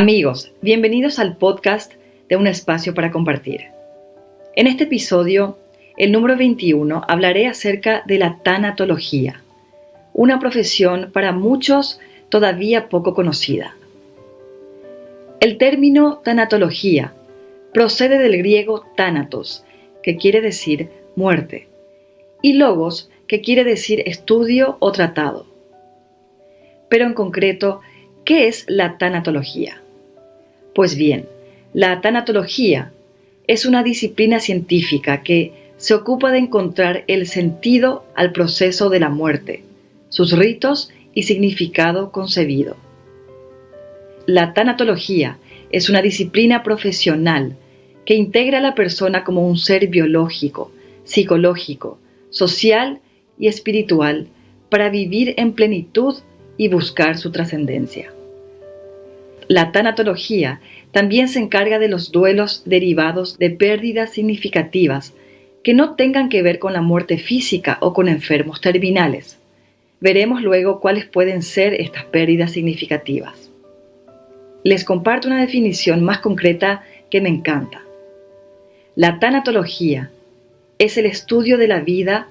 Amigos, bienvenidos al podcast de Un Espacio para Compartir. En este episodio, el número 21, hablaré acerca de la tanatología, una profesión para muchos todavía poco conocida. El término tanatología procede del griego thanatos, que quiere decir muerte, y logos, que quiere decir estudio o tratado. Pero en concreto, ¿qué es la tanatología? Pues bien, la tanatología es una disciplina científica que se ocupa de encontrar el sentido al proceso de la muerte, sus ritos y significado concebido. La tanatología es una disciplina profesional que integra a la persona como un ser biológico, psicológico, social y espiritual para vivir en plenitud y buscar su trascendencia. La tanatología también se encarga de los duelos derivados de pérdidas significativas que no tengan que ver con la muerte física o con enfermos terminales. Veremos luego cuáles pueden ser estas pérdidas significativas. Les comparto una definición más concreta que me encanta. La tanatología es el estudio de la vida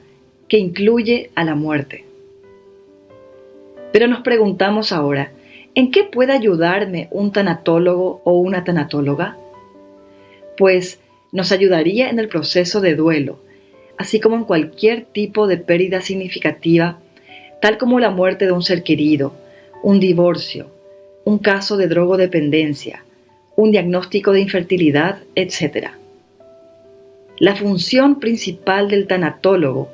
que incluye a la muerte. Pero nos preguntamos ahora, ¿en qué puede ayudarme un tanatólogo o una tanatóloga? Pues nos ayudaría en el proceso de duelo, así como en cualquier tipo de pérdida significativa, tal como la muerte de un ser querido, un divorcio, un caso de drogodependencia, un diagnóstico de infertilidad, etc. La función principal del tanatólogo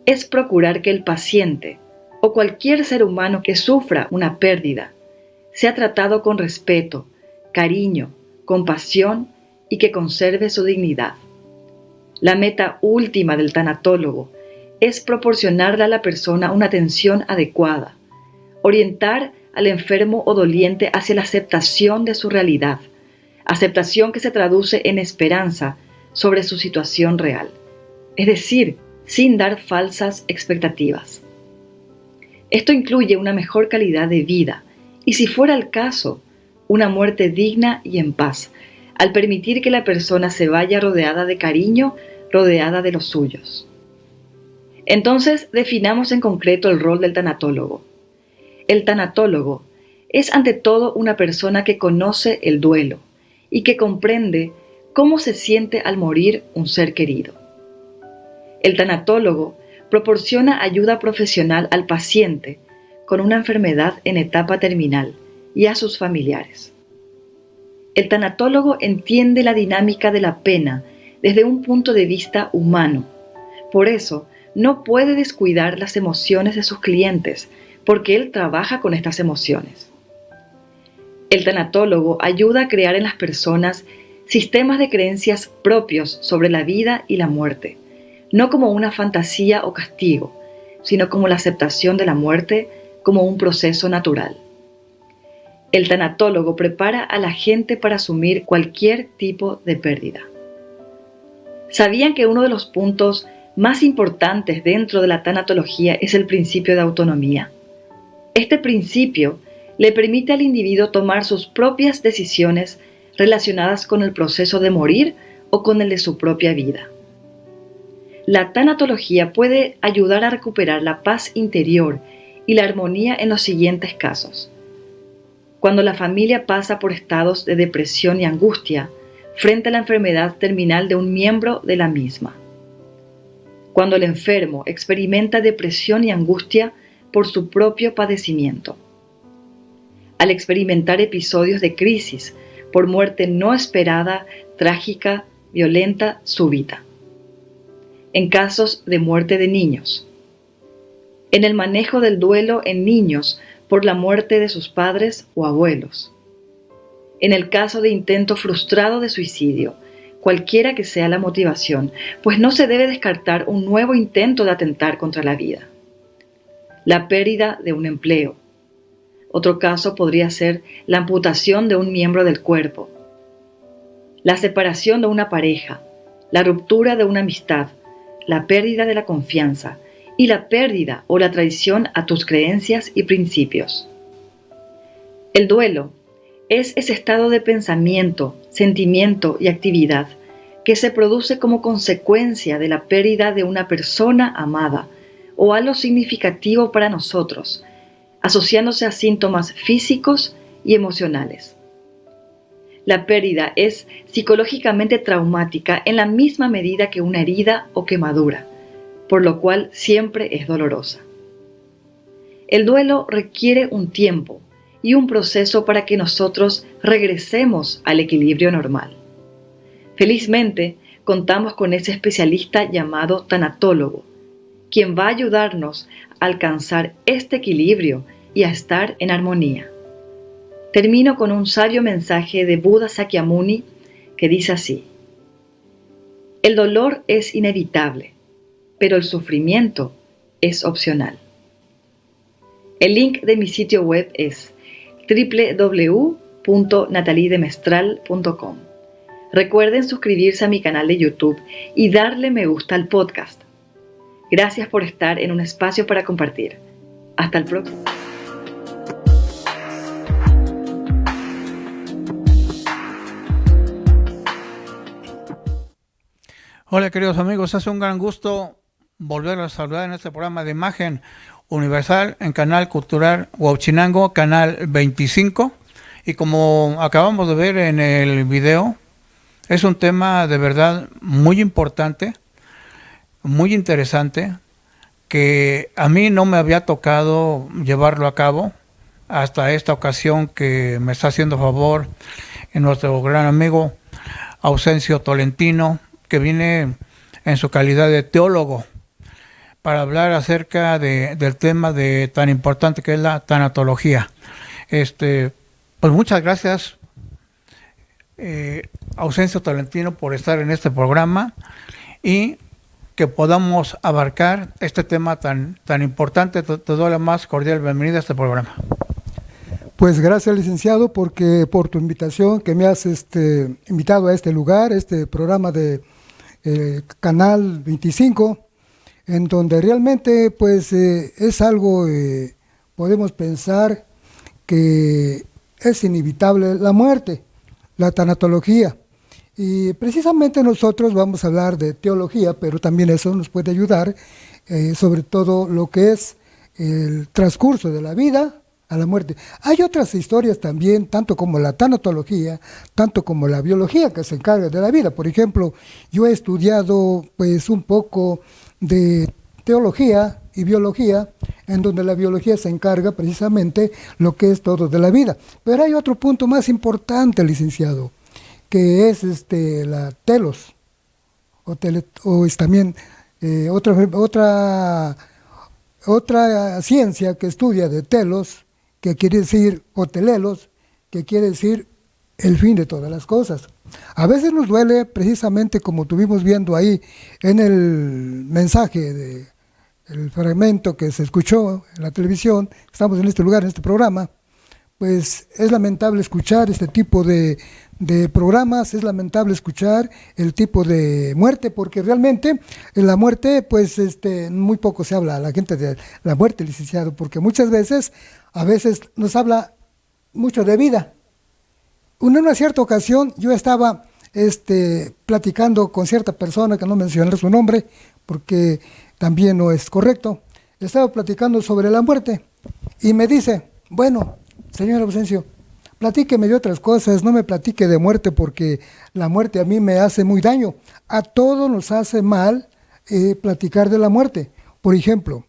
es procurar que el paciente o cualquier ser humano que sufra una pérdida sea tratado con respeto, cariño, compasión y que conserve su dignidad. La meta última del tanatólogo es proporcionarle a la persona una atención adecuada, orientar al enfermo o doliente hacia la aceptación de su realidad, aceptación que se traduce en esperanza sobre su situación real, es decir, sin dar falsas expectativas. Esto incluye una mejor calidad de vida, y si fuera el caso, una muerte digna y en paz, al permitir que la persona se vaya rodeada de cariño, rodeada de los suyos. Entonces, definamos en concreto el rol del tanatólogo. El tanatólogo es ante todo una persona que conoce el duelo y que comprende cómo se siente al morir un ser querido. El tanatólogo proporciona ayuda profesional al paciente con una enfermedad en etapa terminal y a sus familiares. El tanatólogo entiende la dinámica de la pena desde un punto de vista humano. Por eso, no puede descuidar las emociones de sus clientes, porque él trabaja con estas emociones. El tanatólogo ayuda a crear en las personas sistemas de creencias propios sobre la vida y la muerte, no como una fantasía o castigo, sino como la aceptación de la muerte como un proceso natural. El tanatólogo prepara a la gente para asumir cualquier tipo de pérdida. ¿Sabían que uno de los puntos más importantes dentro de la tanatología es el principio de autonomía? Este principio le permite al individuo tomar sus propias decisiones relacionadas con el proceso de morir o con el de su propia vida. La tanatología puede ayudar a recuperar la paz interior y la armonía en los siguientes casos. Cuando la familia pasa por estados de depresión y angustia frente a la enfermedad terminal de un miembro de la misma. Cuando el enfermo experimenta depresión y angustia por su propio padecimiento. Al experimentar episodios de crisis por muerte no esperada, trágica, violenta, súbita. En casos de muerte de niños. En el manejo del duelo en niños por la muerte de sus padres o abuelos. En el caso de intento frustrado de suicidio, cualquiera que sea la motivación, pues no se debe descartar un nuevo intento de atentar contra la vida. La pérdida de un empleo. Otro caso podría ser la amputación de un miembro del cuerpo. La separación de una pareja, la ruptura de una amistad, la pérdida de la confianza y la pérdida o la traición a tus creencias y principios. El duelo Es ese estado de pensamiento, sentimiento y actividad que se produce como consecuencia de la pérdida de una persona amada o algo significativo para nosotros, asociándose a síntomas físicos y emocionales. La pérdida es psicológicamente traumática en la misma medida que una herida o quemadura, por lo cual siempre es dolorosa. El duelo requiere un tiempo y un proceso para que nosotros regresemos al equilibrio normal. Felizmente, contamos con ese especialista llamado tanatólogo, quien va a ayudarnos a alcanzar este equilibrio y a estar en armonía. Termino con un sabio mensaje de Buda Sakyamuni que dice así: el dolor es inevitable, pero el sufrimiento es opcional. El link de mi sitio web es www.nataliedemestral.com. Recuerden suscribirse a mi canal de YouTube y darle me gusta al podcast. Gracias por estar en un espacio para compartir. Hasta el próximo. Hola queridos amigos, es un gran gusto volver a saludar en este programa de Imagen Universal en Canal Cultural Huauchinango, canal 25. Y como acabamos de ver en el video, es un tema de verdad muy importante, muy interesante, que a mí no me había tocado llevarlo a cabo hasta esta ocasión que me está haciendo favor nuestro gran amigo Ausencio Tolentino, que viene en su calidad de teólogo para hablar acerca del tema tan importante que es la tanatología. Pues muchas gracias, Ausencio Tolentino, por estar en este programa y que podamos abarcar este tema tan importante. Te doy la más cordial bienvenida a este programa. Pues gracias, licenciado, porque por tu invitación, que me has invitado a este lugar, este programa de Canal 25, en donde realmente pues es algo, podemos pensar que es inevitable la muerte, la tanatología. Y precisamente nosotros vamos a hablar de teología, pero también eso nos puede ayudar, sobre todo lo que es el transcurso de la vida a la muerte. Hay otras historias también, tanto como la tanatología, tanto como la biología, que se encarga de la vida. Por ejemplo, yo he estudiado pues un poco de teología y biología, en donde la biología se encarga precisamente lo que es todo de la vida. Pero hay otro punto más importante, licenciado, que es la telos, o es también otra ciencia que estudia de telos, que quiere decir, o telelos, que quiere decir el fin de todas las cosas. A veces nos duele, precisamente como estuvimos viendo ahí en el mensaje, el fragmento que se escuchó en la televisión, estamos en este lugar, en este programa, pues es lamentable escuchar este tipo de programas, es lamentable escuchar el tipo de muerte, porque realmente en la muerte, pues muy poco se habla a la gente de la muerte, licenciado, porque muchas veces, a veces nos habla mucho de vida. En una cierta ocasión yo estaba platicando con cierta persona, que no mencionaré su nombre, porque también no es correcto. Estaba platicando sobre la muerte y me dice, bueno, señor Ausencio, platíqueme de otras cosas, no me platique de muerte, porque la muerte a mí me hace muy daño. A todos nos hace mal platicar de la muerte. Por ejemplo,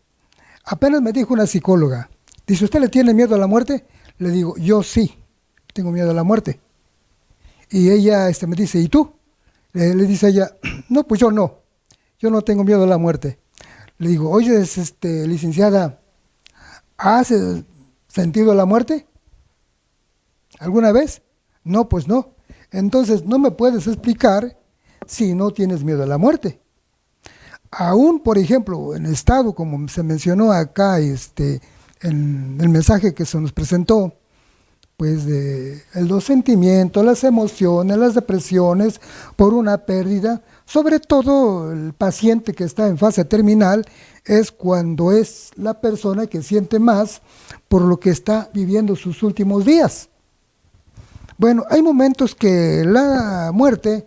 apenas me dijo una psicóloga, dice, ¿usted le tiene miedo a la muerte? Le digo, yo sí, tengo miedo a la muerte. Y ella me dice, ¿y tú? Le dice ella, no, pues yo no tengo miedo a la muerte. Le digo, oye, licenciada, ¿has sentido la muerte alguna vez? No, pues no. Entonces no me puedes explicar si no tienes miedo a la muerte. Aún, por ejemplo, en el estado, como se mencionó acá, en el mensaje que se nos presentó, pues los sentimientos, las emociones, las depresiones por una pérdida, sobre todo el paciente que está en fase terminal, es cuando es la persona que siente más por lo que está viviendo sus últimos días. Bueno, hay momentos que la muerte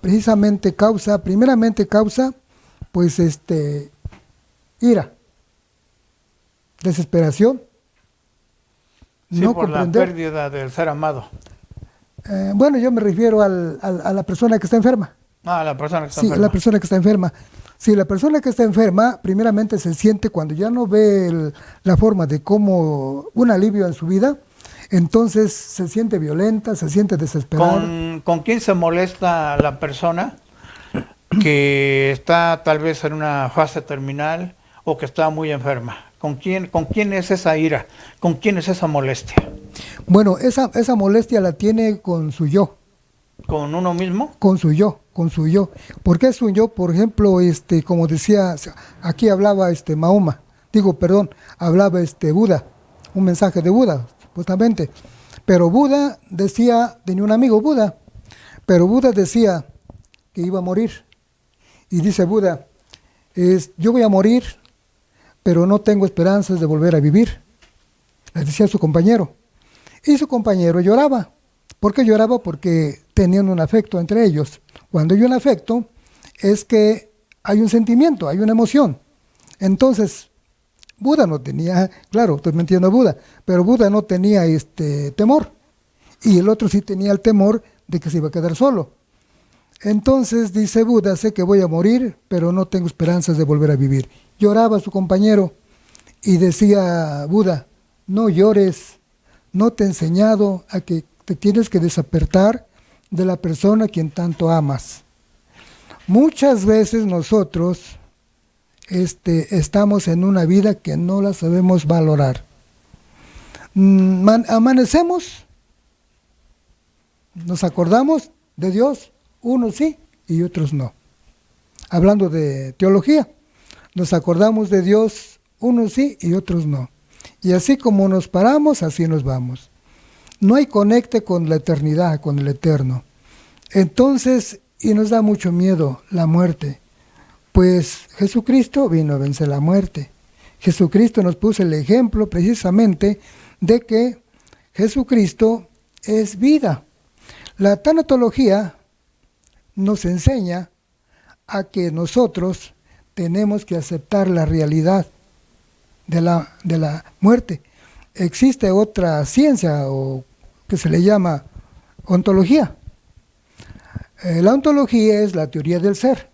primeramente causa, pues, ira, desesperación, Sí, no por la comprender. pérdida del ser amado. Bueno, yo me refiero a la persona que está enferma. Ah, la persona que está Sí, la enferma. persona que está enferma. Si la persona que está enferma, primeramente se siente cuando ya no ve la forma de cómo un alivio en su vida, entonces se siente violenta, se siente desesperada. ¿Con quién se molesta la persona que está tal vez en una fase terminal o que está muy enferma? ¿Con quién es esa ira? ¿Con quién es esa molestia? Bueno, esa molestia la tiene con su yo, ¿Con uno mismo? con su yo. ¿Por qué es un yo? Por ejemplo, como decía, aquí hablaba Mahoma, hablaba Buda, un mensaje de Buda, supuestamente. Pero Buda decía, tenía un amigo Buda, pero Buda decía que iba a morir. Y dice Buda, yo voy a morir, pero no tengo esperanzas de volver a vivir. Le decía a su compañero. Y su compañero lloraba. ¿Por qué lloraba? Porque tenían un afecto entre ellos. Cuando hay un afecto, es que hay un sentimiento, hay una emoción. Entonces, Buda no tenía, claro, estoy mintiendo a Buda, pero Buda no tenía temor. Y el otro sí tenía el temor de que se iba a quedar solo. Entonces dice Buda, sé que voy a morir, pero no tengo esperanzas de volver a vivir. Lloraba su compañero y decía Buda, no llores, no te he enseñado a que te tienes que desapertar de la persona a quien tanto amas. Muchas veces nosotros estamos en una vida que no la sabemos valorar. Amanecemos, nos acordamos de Dios, unos sí y otros no. Hablando de teología, nos acordamos de Dios, unos sí y otros no. Y así como nos paramos, así nos vamos. No hay conecte con la eternidad, con el eterno. Entonces, y nos da mucho miedo la muerte, pues Jesucristo vino a vencer la muerte. Jesucristo nos puso el ejemplo precisamente de que Jesucristo es vida. La tanatología nos enseña a que nosotros tenemos que aceptar la realidad de la muerte. Existe otra ciencia que se le llama ontología. La ontología es la teoría del ser,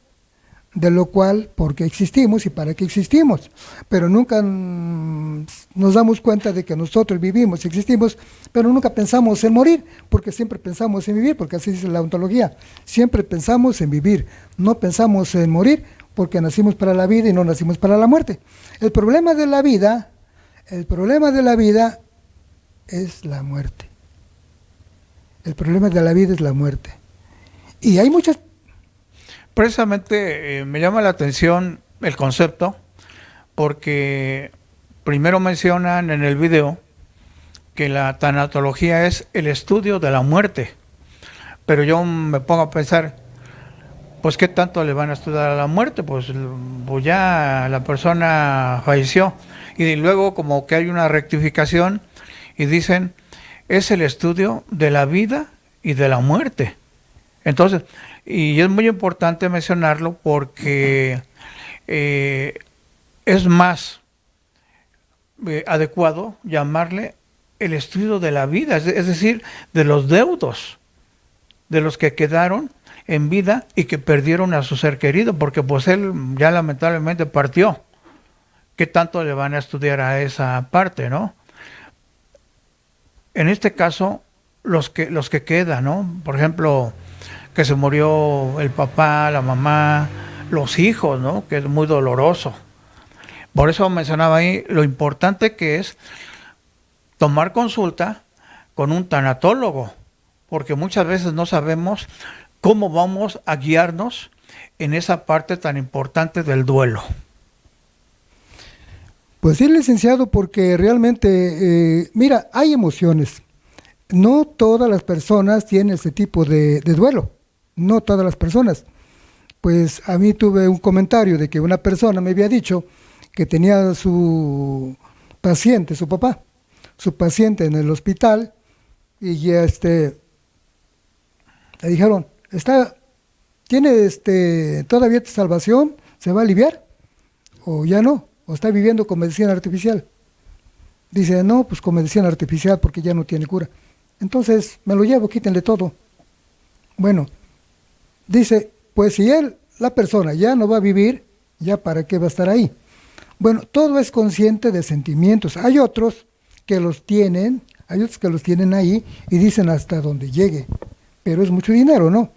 de lo cual, por qué existimos y para qué existimos. Pero nunca nos damos cuenta de que nosotros vivimos, existimos, pero nunca pensamos en morir, porque siempre pensamos en vivir, porque así dice la ontología. Siempre pensamos en vivir, no pensamos en morir, porque nacimos para la vida y no nacimos para la muerte. El problema de la vida es la muerte. El problema de la vida es la muerte. Y hay muchas... Precisamente me llama la atención el concepto porque primero mencionan en el video que la tanatología es el estudio de la muerte. Pero yo me pongo a pensar, pues ¿qué tanto le van a estudiar a la muerte? Pues ya la persona falleció. Y luego como que hay una rectificación y dicen, es el estudio de la vida y de la muerte. Entonces, y es muy importante mencionarlo porque es más adecuado llamarle el estudio de la vida, es decir, de los deudos, de los que quedaron en vida y que perdieron a su ser querido, porque pues él ya lamentablemente partió. ¿Qué tanto le van a estudiar a esa parte, no? En este caso, los que quedan, ¿no? Por ejemplo, que se murió el papá, la mamá, los hijos, ¿no? Que es muy doloroso. Por eso mencionaba ahí lo importante que es tomar consulta con un tanatólogo, porque muchas veces no sabemos cómo vamos a guiarnos en esa parte tan importante del duelo. Pues sí, licenciado, porque realmente, mira, hay emociones. No todas las personas tienen ese tipo de duelo. No todas las personas. Pues a mí tuve un comentario de que una persona me había dicho que tenía su paciente, su papá, su paciente en el hospital, y ya le dijeron, ¿tiene todavía salvación? ¿Se va a aliviar? ¿O ya no? ¿O está viviendo con medicina artificial? Dice, no, pues con medicina artificial porque ya no tiene cura. Entonces, me lo llevo, quítenle todo. Bueno, dice, pues si la persona ya no va a vivir, ya para qué va a estar ahí. Bueno, todo es consciente de sentimientos. Hay otros que los tienen ahí y dicen hasta donde llegue, pero es mucho dinero, ¿no?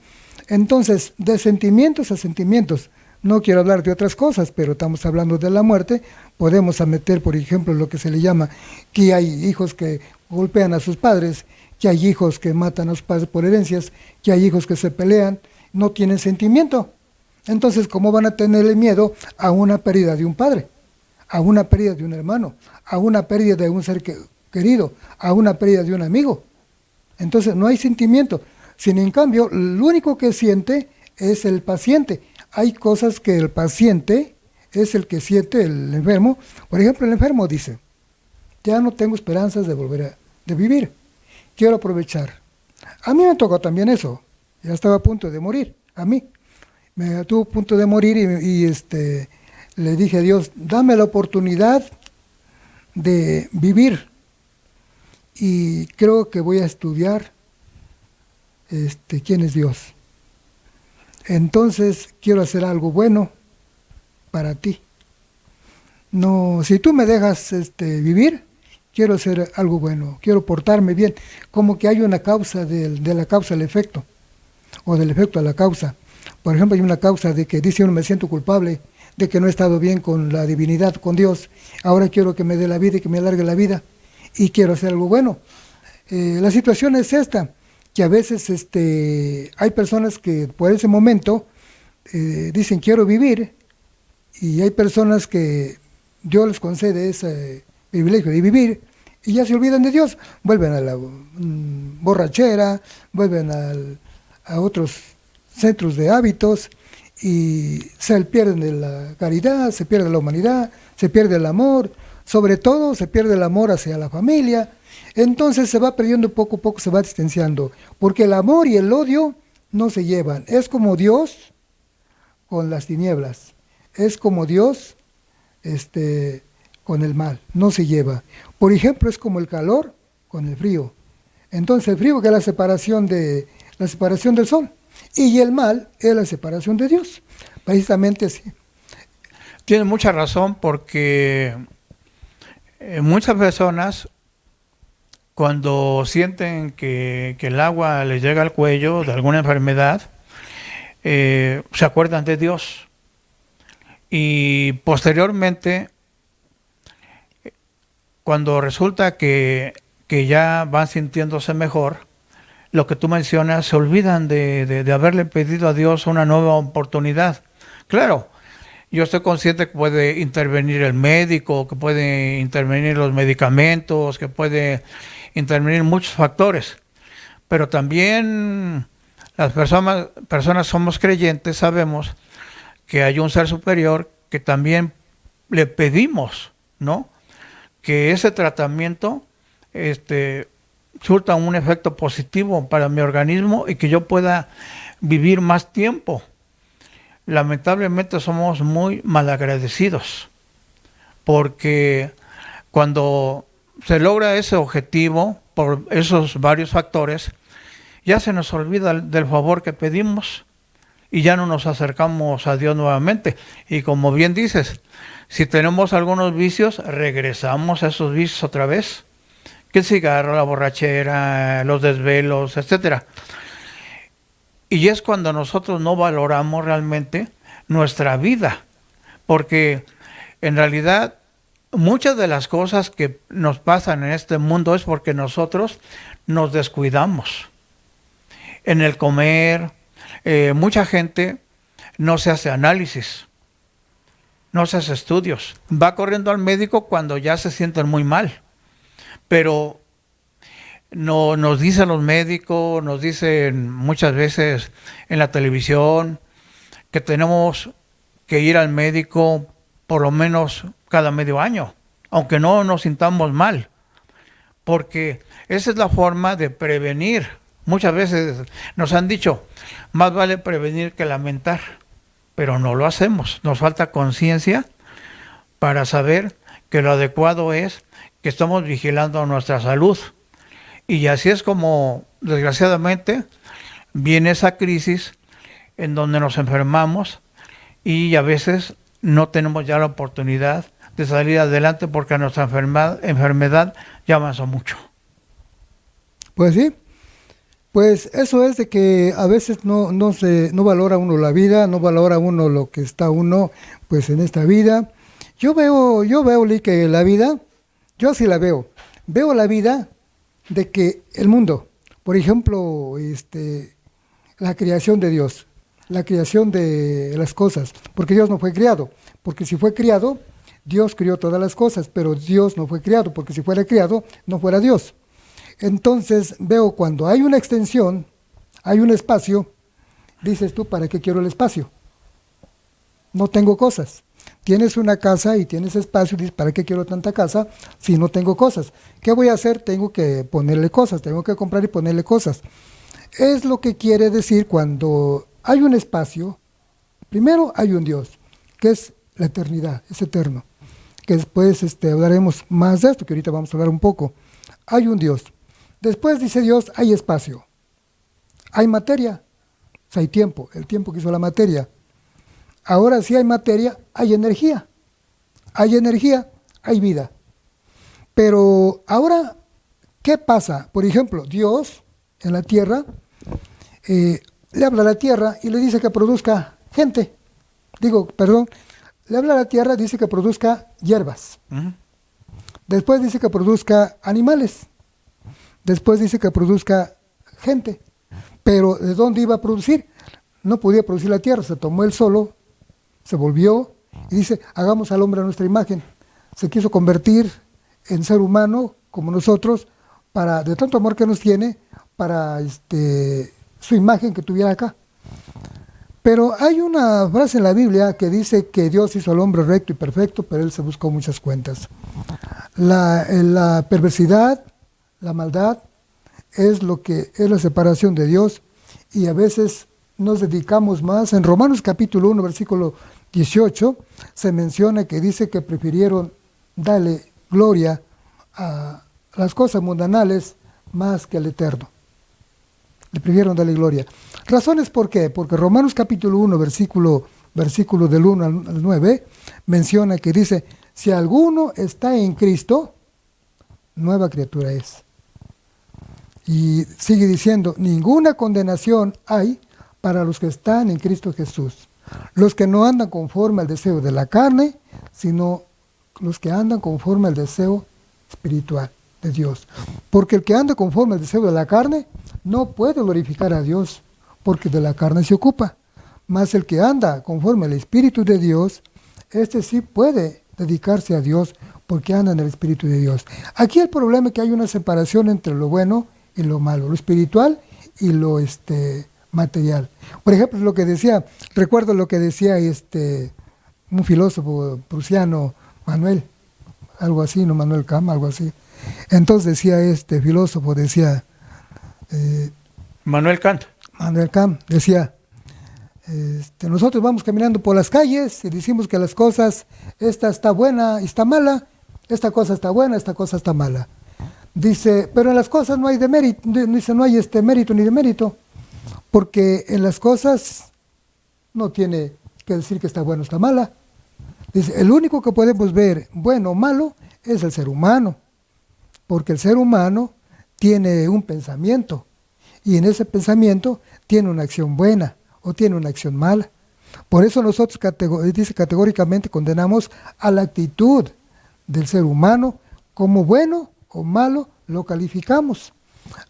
Entonces, de sentimientos a sentimientos, no quiero hablar de otras cosas, pero estamos hablando de la muerte, podemos meter, por ejemplo, lo que se le llama, que hay hijos que golpean a sus padres, que hay hijos que matan a sus padres por herencias, que hay hijos que se pelean, no tienen sentimiento. Entonces, ¿cómo van a tenerle miedo a una pérdida de un padre, a una pérdida de un hermano, a una pérdida de un ser querido, a una pérdida de un amigo? Entonces, no hay sentimiento. Sin en cambio, lo único que siente es el paciente. Hay cosas que el paciente es el que siente, el enfermo. Por ejemplo, el enfermo dice, ya no tengo esperanzas de volver de vivir, quiero aprovechar. A mí me tocó también eso, ya estaba a punto de morir, a mí. Me tuvo a punto de morir y le dije a Dios, dame la oportunidad de vivir. Y creo que voy a estudiar quién es Dios. Entonces quiero hacer algo bueno para ti. No, si tú me dejas vivir, quiero hacer algo bueno, quiero portarme bien, como que hay una causa de la causa al efecto, o del efecto a la causa. Por ejemplo, hay una causa de que dice uno, me siento culpable de que no he estado bien con la divinidad, con Dios, ahora quiero que me dé la vida y que me alargue la vida, y quiero hacer algo bueno. La situación es esta, que a veces hay personas que por ese momento dicen quiero vivir, y hay personas que Dios les concede ese privilegio de vivir y ya se olvidan de Dios, vuelven a la borrachera, vuelven a otros centros de hábitos y se pierden de la caridad, se pierde la humanidad, se pierde el amor, sobre todo se pierde el amor hacia la familia. Entonces se va perdiendo poco a poco, se va distanciando, porque el amor y el odio no se llevan. Es como Dios con las tinieblas, es como Dios con el mal, no se lleva. Por ejemplo, es como el calor con el frío. Entonces el frío que es la separación del sol, y el mal es la separación de Dios. Precisamente así. Tiene mucha razón porque muchas personas cuando sienten que el agua les llega al cuello de alguna enfermedad, se acuerdan de Dios. Y posteriormente, cuando resulta que ya van sintiéndose mejor, lo que tú mencionas, se olvidan de haberle pedido a Dios una nueva oportunidad. Claro, yo estoy consciente que puede intervenir el médico, que puede intervenir los medicamentos, que puede intervenir muchos factores, pero también las personas somos creyentes, sabemos que hay un ser superior que también le pedimos, ¿no?, que ese tratamiento surta un efecto positivo para mi organismo y que yo pueda vivir más tiempo. Lamentablemente somos muy malagradecidos, porque cuando se logra ese objetivo por esos varios factores, ya se nos olvida del favor que pedimos y ya no nos acercamos a Dios nuevamente. Y como bien dices, si tenemos algunos vicios, regresamos a esos vicios otra vez, que el cigarro, la borrachera, los desvelos, etcétera. Y es cuando nosotros no valoramos realmente nuestra vida, porque en realidad muchas de las cosas que nos pasan en este mundo es porque nosotros nos descuidamos. En el comer, mucha gente no se hace análisis, no se hace estudios. Va corriendo al médico cuando ya se sienten muy mal. Pero no, nos dicen los médicos, nos dicen muchas veces en la televisión que tenemos que ir al médico por lo menos cada medio año, aunque no nos sintamos mal. porque esa es la forma de prevenir. Muchas veces nos han dicho, más vale prevenir que lamentar, pero no lo hacemos. Nos falta conciencia para saber que lo adecuado es que estamos vigilando nuestra salud. Y así es como, desgraciadamente, viene esa crisis en donde nos enfermamos y a veces no tenemos ya la oportunidad de salir adelante porque nuestra enfermedad ya avanzó mucho. Pues sí, pues eso es de que a veces no valora uno la vida, no valora uno lo que está uno pues en esta vida. Yo veo, Lee, que la vida, yo así la veo la vida de que el mundo, por ejemplo, la creación de Dios, la creación de las cosas, porque Dios no fue creado, porque si fue creado, Dios creó todas las cosas, pero Dios no fue creado, porque si fuera creado, no fuera Dios. Entonces veo cuando hay una extensión, hay un espacio, dices tú, ¿para qué quiero el espacio? No tengo cosas. Tienes una casa y tienes espacio, dices, ¿para qué quiero tanta casa si no tengo cosas? ¿Qué voy a hacer? Tengo que ponerle cosas, tengo que comprar y ponerle cosas. Es lo que quiere decir cuando hay un espacio, primero hay un Dios, que es la eternidad, es eterno, que después hablaremos más de esto, que ahorita vamos a hablar un poco. Hay un Dios. Después dice Dios, hay espacio, hay materia, o sea, hay tiempo, el tiempo que hizo la materia. Ahora sí hay materia, hay energía, hay vida. Pero ahora, ¿qué pasa? Por ejemplo, Dios en la tierra le habla a la tierra y le dice que produzca gente. Le habla a la tierra, dice que produzca hierbas. Uh-huh. Después dice que produzca animales. Después dice que produzca gente. Pero ¿de dónde iba a producir? No podía producir la tierra, se tomó el solo, se volvió y dice, hagamos al hombre a nuestra imagen. Se quiso convertir en ser humano como nosotros, para de tanto amor que nos tiene, para su imagen que tuviera acá. Pero hay una frase en la Biblia que dice que Dios hizo al hombre recto y perfecto, pero él se buscó muchas cuentas. La perversidad, la maldad, es lo que es la separación de Dios, y a veces nos dedicamos más. En Romanos capítulo 1, versículo 18, se menciona que dice que prefirieron darle gloria a las cosas mundanales más que al Eterno. Le prefirieron darle gloria. ¿Razones por qué? Porque Romanos capítulo 1, versículo del 1 al 9, menciona que dice, si alguno está en Cristo, nueva criatura es. Y sigue diciendo, ninguna condenación hay para los que están en Cristo Jesús. Los que no andan conforme al deseo de la carne, sino los que andan conforme al deseo espiritual de Dios. Porque el que anda conforme al deseo de la carne, no puede glorificar a Dios, porque de la carne se ocupa. Mas el que anda conforme al Espíritu de Dios, este sí puede dedicarse a Dios, porque anda en el Espíritu de Dios. Aquí el problema es que hay una separación entre lo bueno y lo malo, lo espiritual y lo material. Por ejemplo, lo que decía, recuerdo lo que decía un filósofo prusiano, Manuel Kant, algo así. Entonces decía filósofo, Manuel Kant decía, nosotros vamos caminando por las calles y decimos que las cosas, esta está buena y está mala, esta cosa está buena, esta cosa está mala. Dice, pero en las cosas no hay mérito, no hay mérito ni demérito, porque en las cosas no tiene que decir que está bueno o está mala. Dice, el único que podemos ver bueno o malo es el ser humano, porque el ser humano tiene un pensamiento, y en ese pensamiento tiene una acción buena o tiene una acción mala. Por eso nosotros categóricamente condenamos a la actitud del ser humano como bueno o malo, lo calificamos.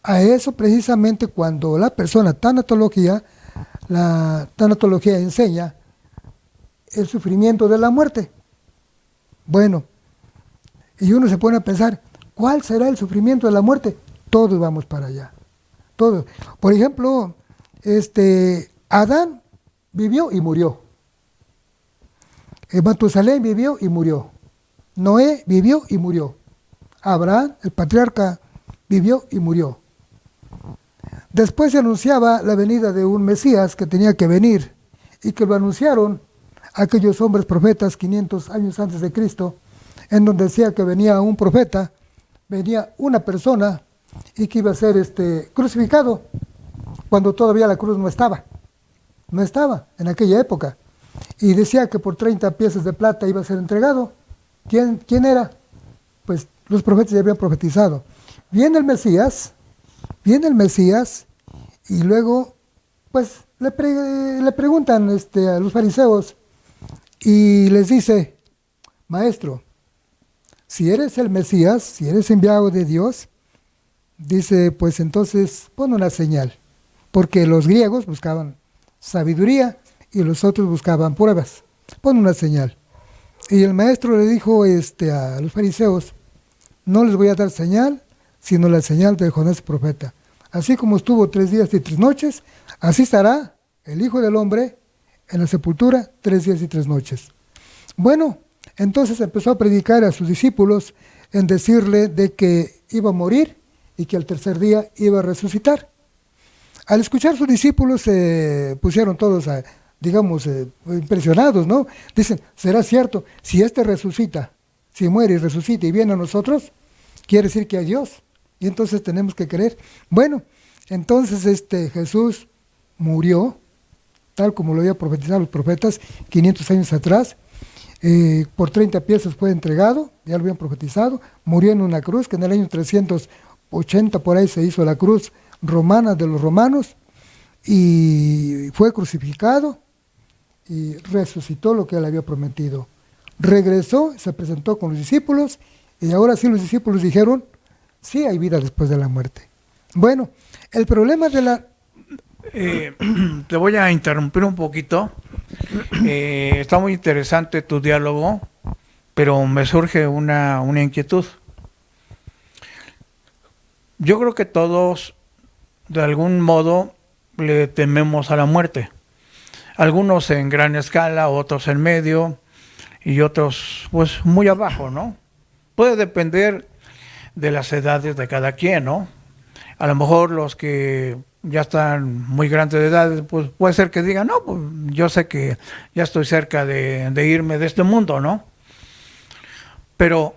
A eso precisamente cuando la tanatología enseña el sufrimiento de la muerte. Bueno, y uno se pone a pensar, ¿cuál será el sufrimiento de la muerte? Todos vamos para allá. Todos. Por ejemplo, Adán vivió y murió. Matusalén vivió y murió. Noé vivió y murió. Abraham, el patriarca vivió y murió. Después se anunciaba la venida de un Mesías que tenía que venir y que lo anunciaron aquellos hombres profetas 500 años antes de Cristo, en donde decía que venía un profeta, venía una persona y que iba a ser crucificado cuando todavía la cruz no estaba en aquella época, y decía que por 30 piezas de plata iba a ser entregado. ¿Quién era? Pues los profetas ya habían profetizado. Viene el Mesías, y luego pues le preguntan a los fariseos y les dice: Maestro, si eres el Mesías, si eres enviado de Dios, dice, pues entonces pon una señal, porque los griegos buscaban sabiduría y los otros buscaban pruebas. Pon una señal. Y el maestro le dijo a los fariseos: no les voy a dar señal, sino la señal de Jonás profeta. Así como estuvo 3 días y 3 noches, así estará el Hijo del Hombre en la sepultura 3 días y 3 noches. Bueno, entonces empezó a predicar a sus discípulos en decirle de que iba a morir y que al tercer día iba a resucitar. Al escuchar sus discípulos se pusieron todos, impresionados, ¿no? Dicen: ¿será cierto? Si resucita, si muere y resucita y viene a nosotros, quiere decir que hay Dios. Y entonces tenemos que creer. Bueno, entonces Jesús murió, tal como lo había profetizado los profetas 500 años atrás. Por 30 piezas fue entregado, ya lo habían profetizado. Murió en una cruz, que en el año 380 por ahí se hizo la cruz romana de los romanos, y fue crucificado y resucitó, lo que él había prometido. Regresó, se presentó con los discípulos, y ahora sí los discípulos dijeron: sí hay vida después de la muerte. Bueno, el problema de la... Te voy a interrumpir un poquito. Está muy interesante tu diálogo, pero me surge una inquietud. Yo creo que todos, de algún modo, le tememos a la muerte. Algunos en gran escala, otros en medio y otros pues muy abajo, ¿no? Puede depender de las edades de cada quien, ¿no? A lo mejor los que ya están muy grandes de edad, pues puede ser que digan: no, pues yo sé que ya estoy cerca de irme de este mundo, ¿no? Pero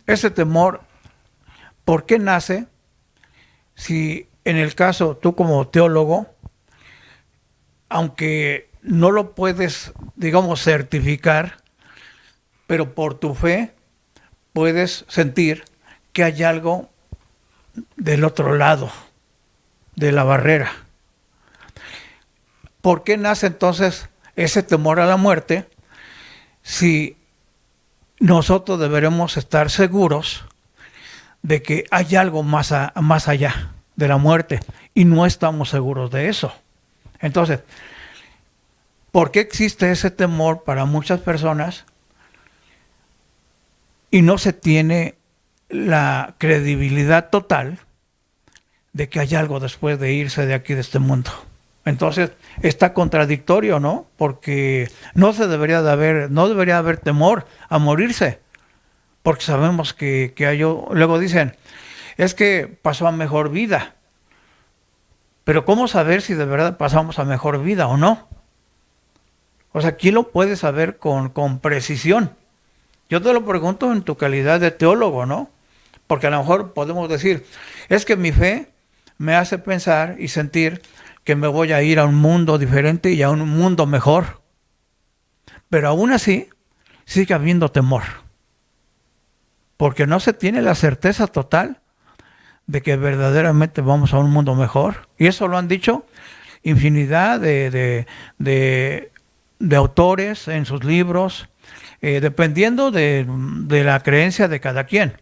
ese temor, ¿por qué nace? Si en el caso, tú como teólogo, aunque no lo puedes, digamos, certificar, pero por tu fe puedes sentir que hay algo del otro lado de la barrera. ¿Por qué nace entonces ese temor a la muerte si nosotros deberemos estar seguros de que hay algo más allá de la muerte y no estamos seguros de eso? Entonces, ¿por qué existe ese temor para muchas personas y no se tiene la credibilidad total de que hay algo después de irse de aquí, de este mundo? Entonces está contradictorio, ¿no? Porque no debería haber temor a morirse, porque sabemos que hay. Luego dicen: es que pasó a mejor vida. Pero ¿cómo saber si de verdad pasamos a mejor vida o no? O sea, ¿quién lo puede saber con precisión? Yo te lo pregunto en tu calidad de teólogo, ¿no? Porque a lo mejor podemos decir: es que mi fe me hace pensar y sentir que me voy a ir a un mundo diferente y a un mundo mejor. Pero aún así, sigue habiendo temor. Porque no se tiene la certeza total de que verdaderamente vamos a un mundo mejor. Y eso lo han dicho infinidad de autores en sus libros, dependiendo de la creencia de cada quien.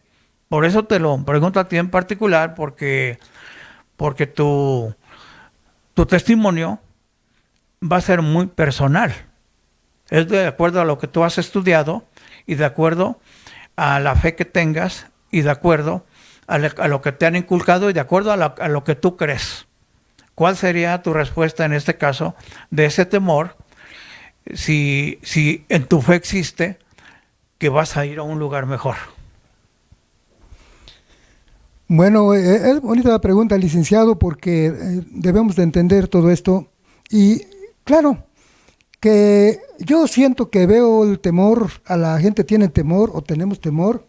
Por eso te lo pregunto a ti en particular, porque tu testimonio va a ser muy personal. Es de acuerdo a lo que tú has estudiado y de acuerdo a la fe que tengas y de acuerdo a lo que te han inculcado y de acuerdo a lo que tú crees. ¿Cuál sería tu respuesta en este caso de ese temor si en tu fe existe que vas a ir a un lugar mejor? Bueno, es bonita la pregunta, licenciado, porque debemos de entender todo esto. Y claro, que yo siento que veo el temor, a la gente tiene temor o tenemos temor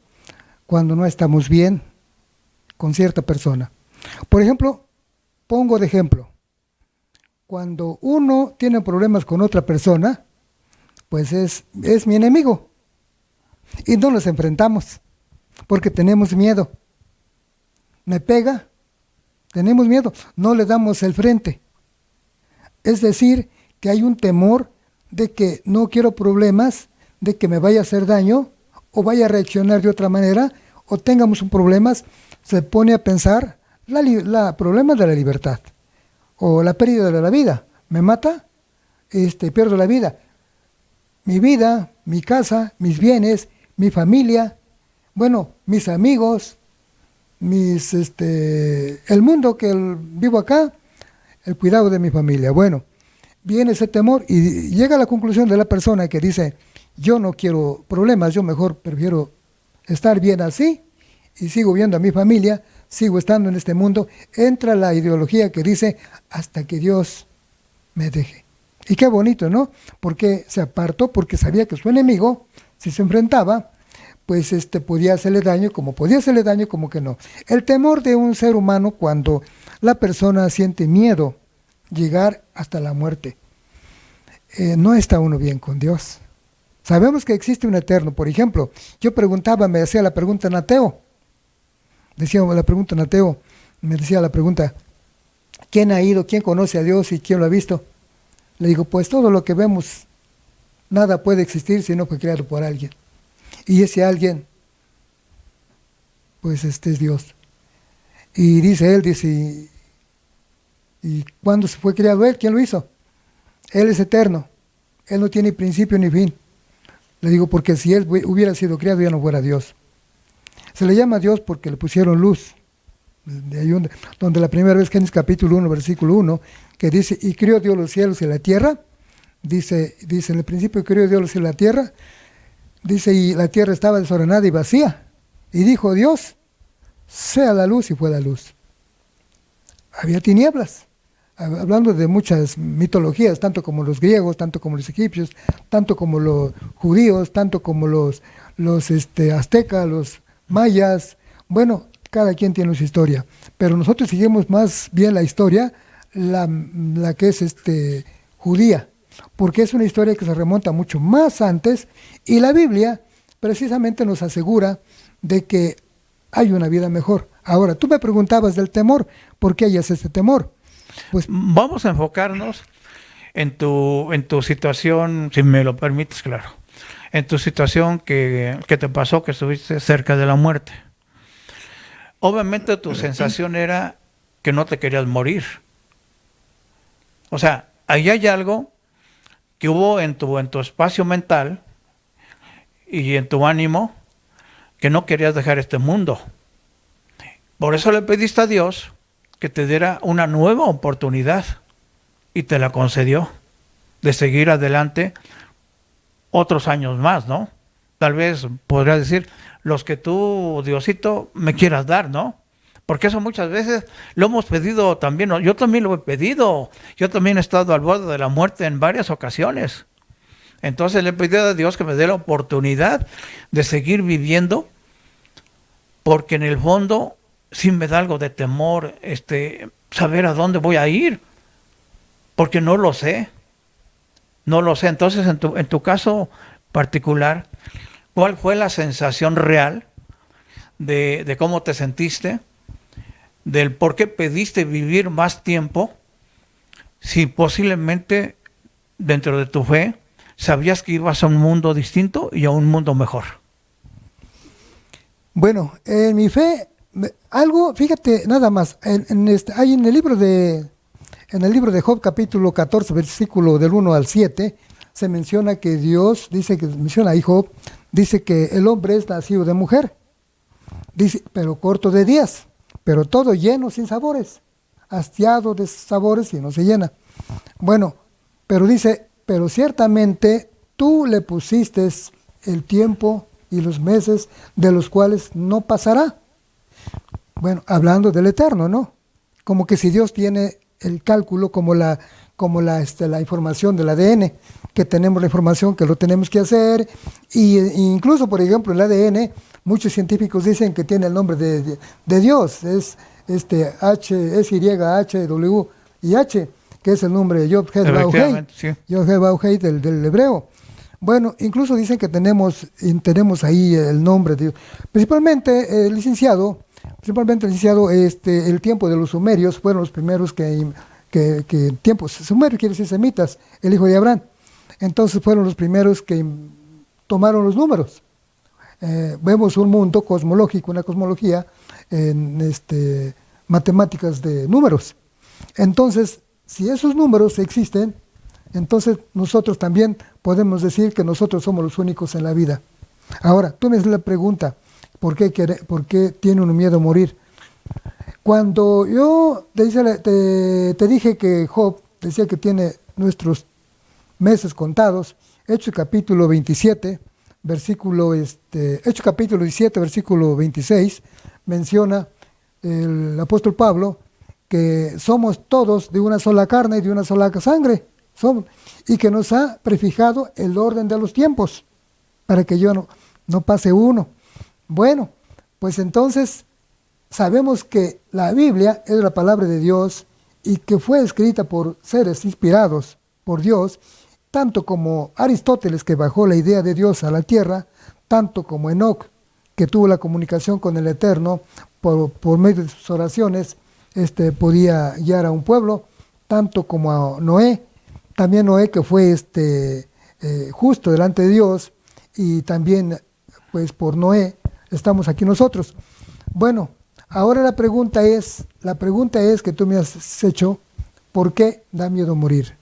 cuando no estamos bien con cierta persona. Por ejemplo, pongo de ejemplo, cuando uno tiene problemas con otra persona, pues es mi enemigo y no nos enfrentamos porque tenemos miedo. Me pega, tenemos miedo, no le damos el frente. Es decir, que hay un temor de que no quiero problemas, de que me vaya a hacer daño o vaya a reaccionar de otra manera o tengamos un problema, se pone a pensar la problema de la libertad o la pérdida de la vida. ¿Me mata? Pierdo la vida. Mi vida, mi casa, mis bienes, mi familia, bueno, mis amigos, el mundo que vivo acá, el cuidado de mi familia. Bueno, viene ese temor y llega a la conclusión de la persona que dice, yo no quiero problemas, yo mejor prefiero estar bien así y sigo viendo a mi familia, sigo estando en este mundo. Entra la ideología que dice, hasta que Dios me deje. Y qué bonito, ¿no? Porque se apartó, porque sabía que su enemigo, si se enfrentaba, pues podía hacerle daño, como que no. El temor de un ser humano cuando la persona siente miedo, llegar hasta la muerte. No está uno bien con Dios. Sabemos que existe un eterno. Por ejemplo, yo preguntaba, me hacía la pregunta en ateo. Me decía la pregunta, ¿quién ha ido? ¿Quién conoce a Dios y quién lo ha visto? Le digo, pues todo lo que vemos, nada puede existir si no fue creado por alguien. Y ese alguien, pues es Dios. Y dice él, ¿y cuándo se fue creado él? ¿Quién lo hizo? Él es eterno. Él no tiene principio ni fin. Le digo, porque si él hubiera sido creado, ya no fuera Dios. Se le llama Dios porque le pusieron luz. De ahí donde la primera vez, Génesis capítulo 1, versículo 1, que dice, y crió Dios los cielos y la tierra. Dice, en el principio crió Dios los cielos y la tierra. Dice, y la tierra estaba desordenada y vacía. Y dijo Dios, sea la luz, y fue la luz. Había tinieblas. Hablando de muchas mitologías, tanto como los griegos, tanto como los egipcios, tanto como los judíos, tanto como los aztecas, los mayas. Bueno, cada quien tiene su historia. Pero nosotros seguimos más bien la historia, la que es judía, porque es una historia que se remonta mucho más antes, y la Biblia precisamente nos asegura de que hay una vida mejor. Ahora, tú me preguntabas del temor, ¿por qué hay ese temor? Pues vamos a enfocarnos en tu situación, si me lo permites, claro, en tu situación que te pasó, que estuviste cerca de la muerte. Obviamente tu sensación era que no te querías morir. O sea, ahí hay algo que hubo en tu espacio mental y en tu ánimo, que no querías dejar este mundo. Por eso le pediste a Dios que te diera una nueva oportunidad, y te la concedió, de seguir adelante otros años más, ¿no? Tal vez podrías decir, los que tú, Diosito, me quieras dar, ¿no? Porque eso muchas veces lo hemos pedido también, ¿no? Yo también lo he pedido, yo también he estado al borde de la muerte en varias ocasiones. Entonces le he pedido a Dios que me dé la oportunidad de seguir viviendo, porque en el fondo sí me da algo de temor saber a dónde voy a ir, porque no lo sé. Entonces, en tu caso particular, ¿cuál fue la sensación real de cómo te sentiste, del por qué pediste vivir más tiempo, si posiblemente dentro de tu fe sabías que ibas a un mundo distinto y a un mundo mejor? Bueno, en mi fe, algo, fíjate, nada más, hay en el libro de Job, capítulo 14, versículo del 1 al 7, se menciona que Dios, menciona ahí Job, dice que el hombre es nacido de mujer, dice, pero corto de días, pero todo lleno sin sabores, hastiado de sabores y no se llena. Bueno, pero dice, pero ciertamente tú le pusiste el tiempo y los meses de los cuales no pasará. Bueno, hablando del eterno, ¿no? Como que si Dios tiene el cálculo la información del ADN, que tenemos la información que lo tenemos que hacer, e incluso, por ejemplo, el ADN, muchos científicos dicen que tiene el nombre de Dios, es Y, H, y H, que es el nombre de Yod-Heh-Vav-Heh, sí. Yod-Heh-Vav-Heh del hebreo. Bueno, incluso dicen que tenemos ahí el nombre de Dios. Principalmente, licenciado, el tiempo de los sumerios fueron los primeros que tiempos sumerios, quiere decir semitas, el hijo de Abraham. Entonces fueron los primeros que tomaron los números. Vemos un mundo cosmológico, una cosmología en matemáticas de números. Entonces, si esos números existen, entonces nosotros también podemos decir que nosotros somos los únicos en la vida. Ahora, tú me haces la pregunta, ¿por qué tiene uno miedo a morir? Cuando yo te dije que Job decía que tiene nuestros meses contados, Hechos capítulo 27, Hechos capítulo 17, versículo 26, menciona el apóstol Pablo que somos todos de una sola carne y de una sola sangre, y que nos ha prefijado el orden de los tiempos, para que yo no pase uno. Bueno, pues entonces sabemos que la Biblia es la palabra de Dios y que fue escrita por seres inspirados por Dios, tanto como Aristóteles, que bajó la idea de Dios a la tierra, tanto como Enoc, que tuvo la comunicación con el Eterno por medio de sus oraciones, podía guiar a un pueblo, tanto como a Noé, también Noé, que fue justo delante de Dios, y también pues por Noé estamos aquí nosotros. Bueno, ahora la pregunta es que tú me has hecho, ¿por qué da miedo morir?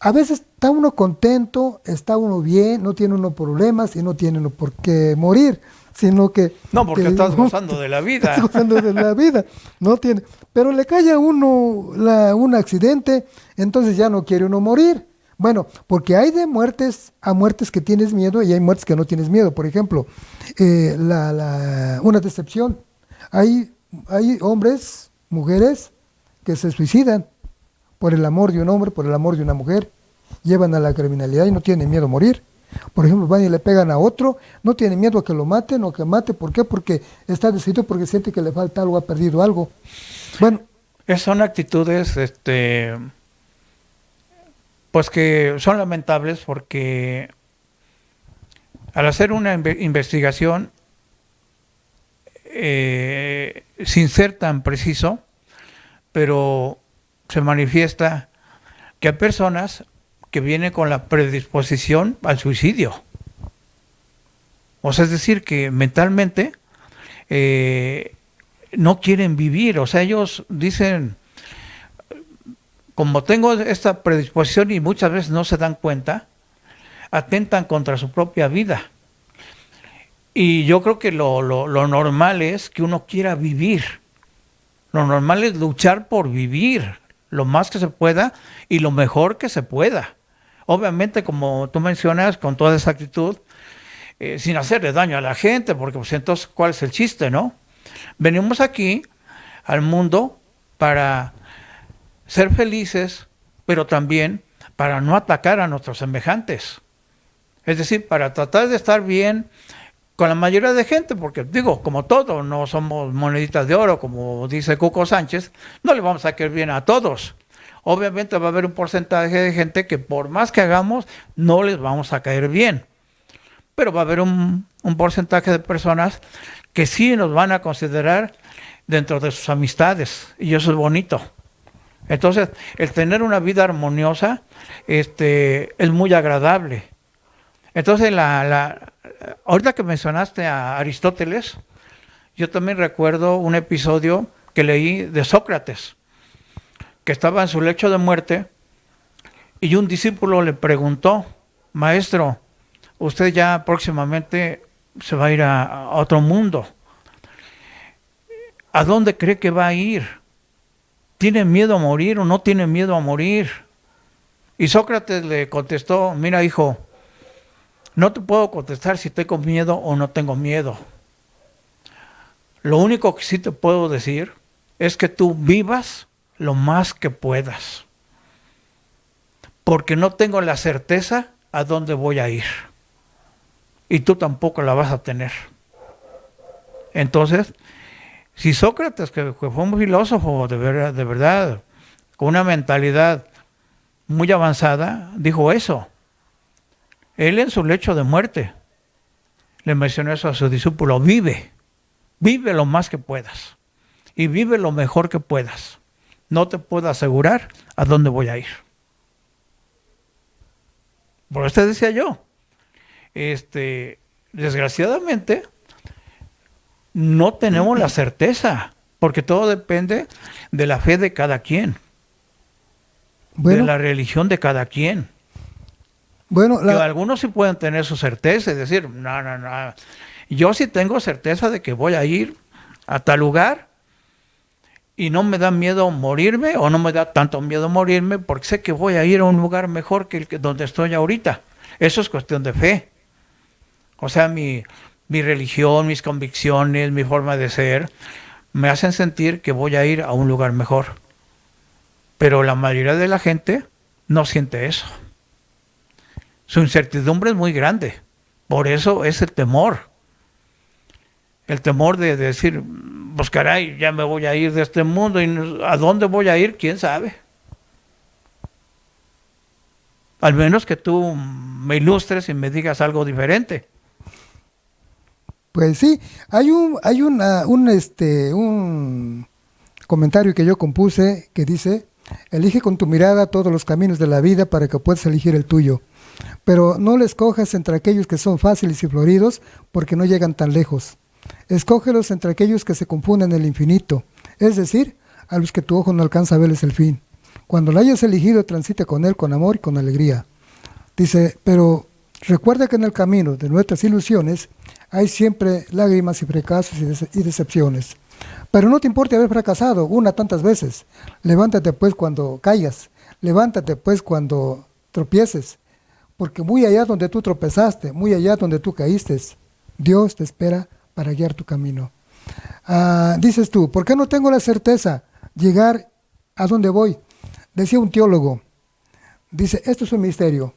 A veces está uno contento, está uno bien, no tiene uno problemas y no tiene uno por qué morir, sino que... No, porque estás gozando de la vida. Estás gozando de la vida, no tiene... Pero le cae a uno un accidente, entonces ya no quiere uno morir. Bueno, porque hay de muertes a muertes que tienes miedo y hay muertes que no tienes miedo. Por ejemplo, una decepción. Hay hombres, mujeres que se suicidan por el amor de un hombre, por el amor de una mujer, llevan a la criminalidad y no tienen miedo a morir. Por ejemplo, van y le pegan a otro, no tienen miedo a que lo maten o que mate. ¿Por qué? Porque está decidido, porque siente que le falta algo, ha perdido algo. Bueno. Son actitudes, pues que son lamentables, porque al hacer una investigación sin ser tan preciso, pero se manifiesta que hay personas que vienen con la predisposición al suicidio. O sea, es decir, que mentalmente no quieren vivir. O sea, ellos dicen, como tengo esta predisposición, y muchas veces no se dan cuenta, atentan contra su propia vida. Y yo creo que lo normal es que uno quiera vivir. Lo normal es luchar por vivir lo más que se pueda y lo mejor que se pueda. Obviamente, como tú mencionas, con toda esa actitud, sin hacerle daño a la gente, porque pues entonces, ¿cuál es el chiste, no? Venimos aquí al mundo para ser felices, pero también para no atacar a nuestros semejantes. Es decir, para tratar de estar bien con la mayoría de gente, porque digo, como todo, no somos moneditas de oro, como dice Cuco Sánchez, no le vamos a caer bien a todos. Obviamente va a haber un porcentaje de gente que por más que hagamos, no les vamos a caer bien. Pero va a haber un porcentaje de personas que sí nos van a considerar dentro de sus amistades, y eso es bonito. Entonces, el tener una vida armoniosa es muy agradable. Entonces, ahorita que mencionaste a Aristóteles, yo también recuerdo un episodio que leí de Sócrates, que estaba en su lecho de muerte, y un discípulo le preguntó: maestro, usted ya próximamente se va a ir a otro mundo. ¿A dónde cree que va a ir? ¿Tiene miedo a morir o no tiene miedo a morir? Y Sócrates le contestó: mira, hijo, no te puedo contestar si tengo miedo o no tengo miedo. Lo único que sí te puedo decir es que tú vivas lo más que puedas, porque no tengo la certeza a dónde voy a ir, y tú tampoco la vas a tener. Entonces, si Sócrates, que fue un filósofo de verdad, con una mentalidad muy avanzada, dijo eso, él en su lecho de muerte le mencionó eso a su discípulo: vive lo más que puedas y vive lo mejor que puedas. No te puedo asegurar a dónde voy a ir. Por eso te decía yo, desgraciadamente no tenemos la certeza, porque todo depende de la fe de cada quien, de la religión de cada quien. Bueno, algunos sí pueden tener su certeza y decir, no, yo sí tengo certeza de que voy a ir a tal lugar y no me da miedo morirme, o no me da tanto miedo morirme, porque sé que voy a ir a un lugar mejor que el donde estoy ahorita. Eso es cuestión de fe. O sea, mi religión, mis convicciones, mi forma de ser, me hacen sentir que voy a ir a un lugar mejor. Pero la mayoría de la gente no siente eso. Su incertidumbre es muy grande. Por eso es el temor. El temor de decir, pues caray, ya me voy a ir de este mundo, y ¿a dónde voy a ir? ¿Quién sabe? Al menos que tú me ilustres y me digas algo diferente. Pues sí, hay un comentario que yo compuse que dice: elige con tu mirada todos los caminos de la vida para que puedas elegir el tuyo, pero no le escojas entre aquellos que son fáciles y floridos, porque no llegan tan lejos. Escógelos entre aquellos que se confunden en el infinito, es decir, a los que tu ojo no alcanza a verles el fin. Cuando lo hayas elegido, transite con él con amor y con alegría. Dice, pero recuerda que en el camino de nuestras ilusiones hay siempre lágrimas y fracasos y decepciones. Pero no te importe haber fracasado una tantas veces. Levántate pues cuando caigas, levántate pues cuando tropieces, porque muy allá donde tú tropezaste, muy allá donde tú caíste, Dios te espera para guiar tu camino. Dices tú, ¿por qué no tengo la certeza llegar a donde voy? Decía un teólogo, dice, esto es un misterio.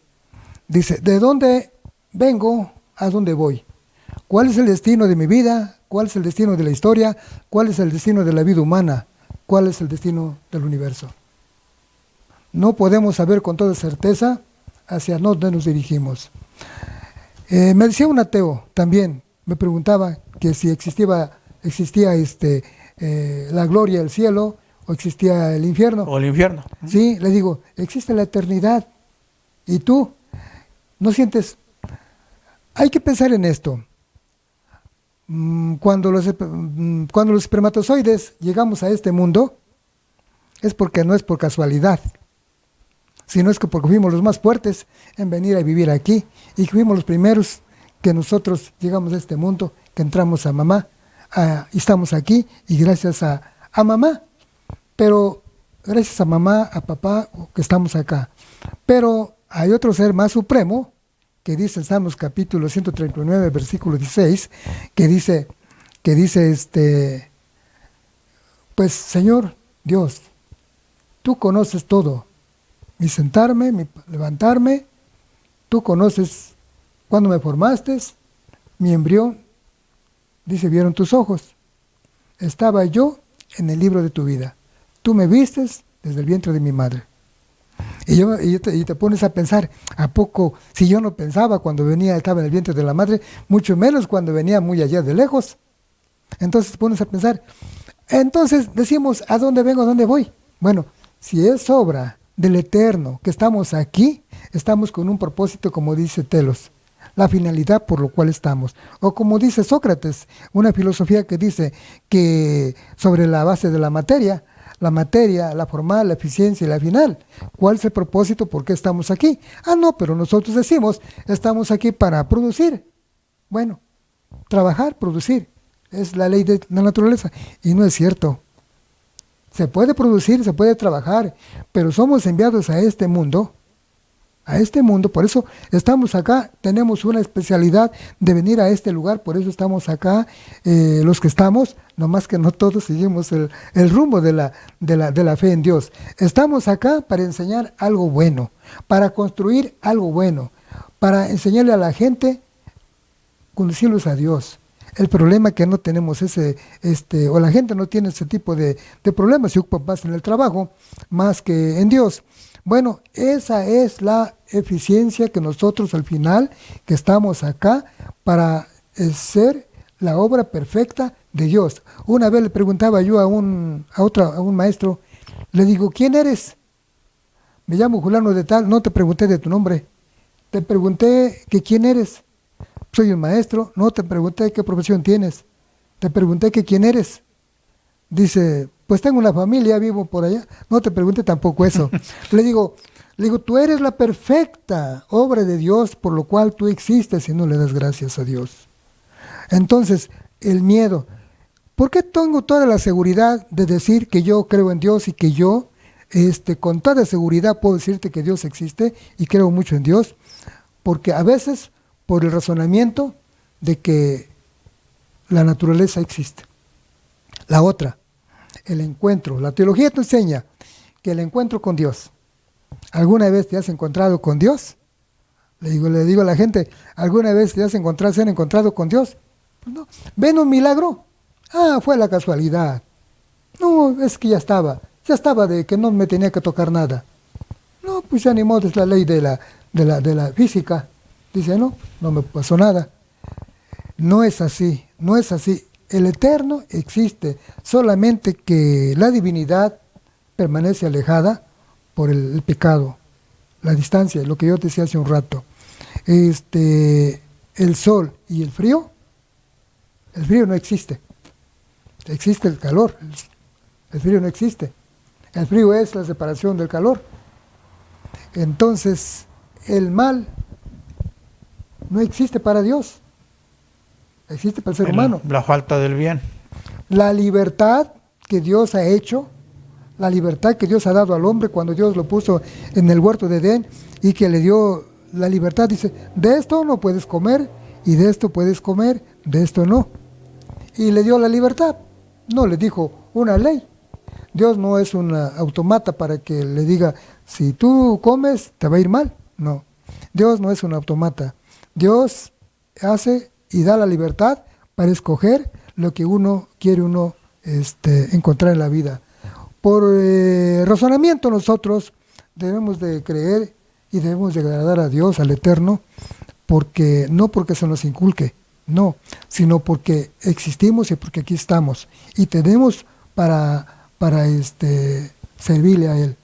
Dice, ¿de dónde vengo a dónde voy? ¿Cuál es el destino de mi vida? ¿Cuál es el destino de la historia? ¿Cuál es el destino de la vida humana? ¿Cuál es el destino del universo? No podemos saber con toda certeza hacia dónde nos dirigimos. Me decía un ateo también, me preguntaba que si existía la gloria del cielo, o existía el infierno. O el infierno. Sí, le digo, existe la eternidad. ¿Y tú? ¿No sientes? Hay que pensar en esto. Cuando los espermatozoides llegamos a este mundo, es porque no es por casualidad, sino es que porque fuimos los más fuertes en venir a vivir aquí, y que fuimos los primeros que nosotros llegamos a este mundo, que entramos a mamá, y estamos aquí, y gracias a mamá. Pero gracias a mamá, a papá, que estamos acá. Pero hay otro ser más supremo, que dice en Salmos capítulo 139, versículo 16, que dice, pues Señor Dios, tú conoces todo, mi sentarme, mi levantarme, tú conoces cuándo me formaste, mi embrión, dice, vieron tus ojos, estaba yo en el libro de tu vida. Tú me vistes desde el vientre de mi madre. Y te pones a pensar, ¿a poco si yo no pensaba cuando estaba en el vientre de la madre, mucho menos cuando venía muy allá de lejos? Entonces te pones a pensar, entonces decimos, ¿a dónde vengo, a dónde voy? Bueno, si es obra del Eterno que estamos aquí, estamos con un propósito, como dice Telos, la finalidad por lo cual estamos. O como dice Sócrates, una filosofía que dice que sobre la base de la materia, la formal, la eficiencia y la final. ¿Cuál es el propósito? ¿Por qué estamos aquí? No, pero nosotros decimos, estamos aquí para producir. Bueno, trabajar, producir, es la ley de la naturaleza. Y no es cierto. Se puede producir, se puede trabajar, pero somos enviados a este mundo a este mundo. Por eso estamos acá, tenemos una especialidad de venir a este lugar, por eso estamos acá, los que estamos, nomás que no todos seguimos el rumbo de la fe en Dios. Estamos acá para enseñar algo bueno, para construir algo bueno, para enseñarle a la gente, conducirlos a Dios. El problema es que no tenemos o la gente no tiene ese tipo de problemas, se ocupa más en el trabajo, más que en Dios. Bueno, esa es la eficiencia que nosotros al final, que estamos acá para ser la obra perfecta de Dios. Una vez le preguntaba yo a un maestro, le digo, ¿quién eres? Me llamo Julano de tal, no te pregunté de tu nombre, te pregunté que quién eres. Soy un maestro, no te pregunté qué profesión tienes, te pregunté que quién eres. Dice, pues tengo una familia, vivo por allá, no te pregunté tampoco eso. Le digo, tú eres la perfecta obra de Dios, por lo cual tú existes y no le das gracias a Dios. Entonces, el miedo. ¿Por qué tengo toda la seguridad de decir que yo creo en Dios y que yo, con toda seguridad puedo decirte que Dios existe y creo mucho en Dios? Porque a veces, por el razonamiento de que la naturaleza existe. La otra, el encuentro. La teología te enseña que el encuentro con Dios. ¿Alguna vez te has encontrado con Dios? Le digo a la gente, ¿alguna vez se han encontrado con Dios? Pues no. ¿Ven un milagro? Ah, fue la casualidad. No, es que ya estaba de que no me tenía que tocar nada. No, pues ya ni modo, es la ley de la física. Dice, no me pasó nada. No es así. El eterno existe, solamente que la divinidad permanece alejada por el pecado, la distancia, lo que yo te decía hace un rato. El sol y el frío no existe. Existe el calor, el frío no existe. El frío es la separación del calor. Entonces, el mal no existe para Dios, existe para el ser humano. La falta del bien. La libertad que Dios ha hecho, la libertad que Dios ha dado al hombre cuando Dios lo puso en el huerto de Edén y que le dio la libertad, dice, de esto no puedes comer y de esto puedes comer, de esto no. Y le dio la libertad, no le dijo una ley. Dios no es un automata para que le diga, si tú comes te va a ir mal. No, Dios no es un automata. Dios hace y da la libertad para escoger lo que uno quiere encontrar en la vida. Por razonamiento nosotros debemos de creer y debemos de agradar a Dios, al Eterno, no porque se nos inculque, no, sino porque existimos y porque aquí estamos y tenemos para servirle a Él.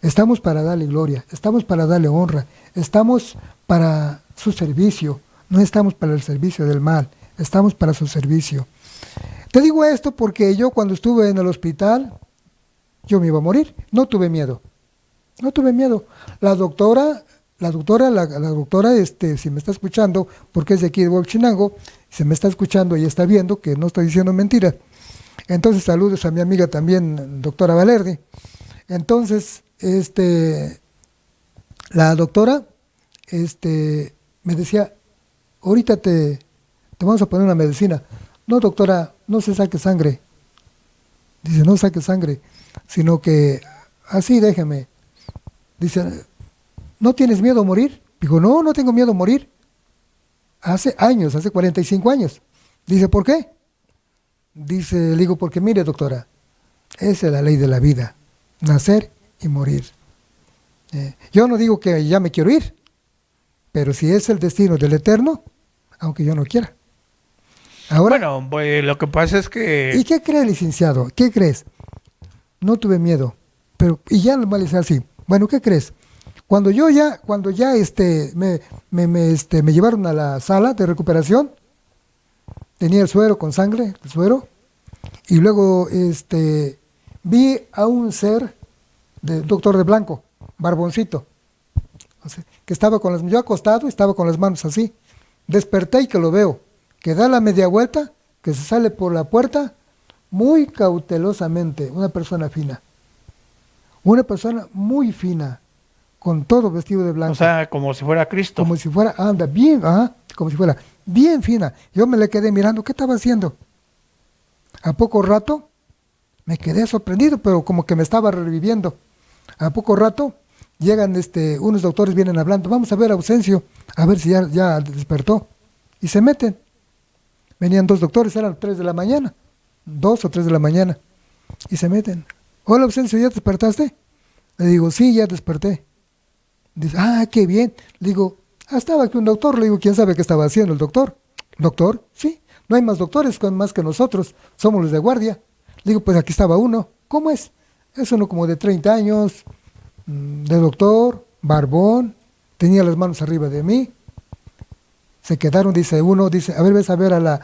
Estamos para darle gloria, estamos para darle honra, estamos para su servicio, no estamos para el servicio del mal, estamos para su servicio. Te digo esto porque yo cuando estuve en el hospital, yo me iba a morir, no tuve miedo. La doctora, si me está escuchando, porque es de aquí de Huachinango, si me está escuchando y está viendo que no estoy diciendo mentiras. Entonces saludos a mi amiga también, doctora Valerdi. Entonces, la doctora, me decía, ahorita te vamos a poner una medicina. No, doctora, no se saque sangre. Dice, no saque sangre, sino que así déjeme. Dice, ¿no tienes miedo a morir? Digo, no tengo miedo a morir. Hace 45 años. Dice, ¿por qué? Dice, le digo, porque mire, doctora, esa es la ley de la vida, nacer y morir. Yo no digo que ya me quiero ir, pero si es el destino del Eterno, aunque yo no quiera. Ahora, Bueno, pues lo que pasa es que... ¿y qué crees, licenciado? ¿Qué crees? No tuve miedo, y ya lo es así. Bueno, ¿qué crees? Cuando ya me llevaron a la sala de recuperación, tenía el suero con sangre, y luego vi a un ser, doctor de blanco, barboncito, que estaba yo acostado, estaba con las manos así. Desperté y que lo veo, que da la media vuelta, que se sale por la puerta, muy cautelosamente, una persona fina. Una persona muy fina, con todo vestido de blanco. O sea, como si fuera Cristo. Como si fuera, anda, bien, como si fuera bien fina. Yo me le quedé mirando, ¿qué estaba haciendo? A poco rato me quedé sorprendido, pero como que me estaba reviviendo. A poco rato llegan unos doctores, vienen hablando, vamos a ver a Ausencio, a ver si ya despertó. Y se meten. Venían 2 doctores, eran 3 de la mañana, 2 o 3 de la mañana. Y se meten. Hola Ausencio, ¿ya despertaste? Le digo, sí, ya desperté. Dice, qué bien. Le digo, estaba aquí un doctor. Le digo, ¿quién sabe qué estaba haciendo el doctor? ¿Doctor? Sí, no hay más doctores más que nosotros, somos los de guardia. Le digo, pues aquí estaba uno. ¿Cómo es? Es uno como de 30 años, de doctor, barbón, tenía las manos arriba de mí. Se quedaron, dice uno, a ver, ves a ver a la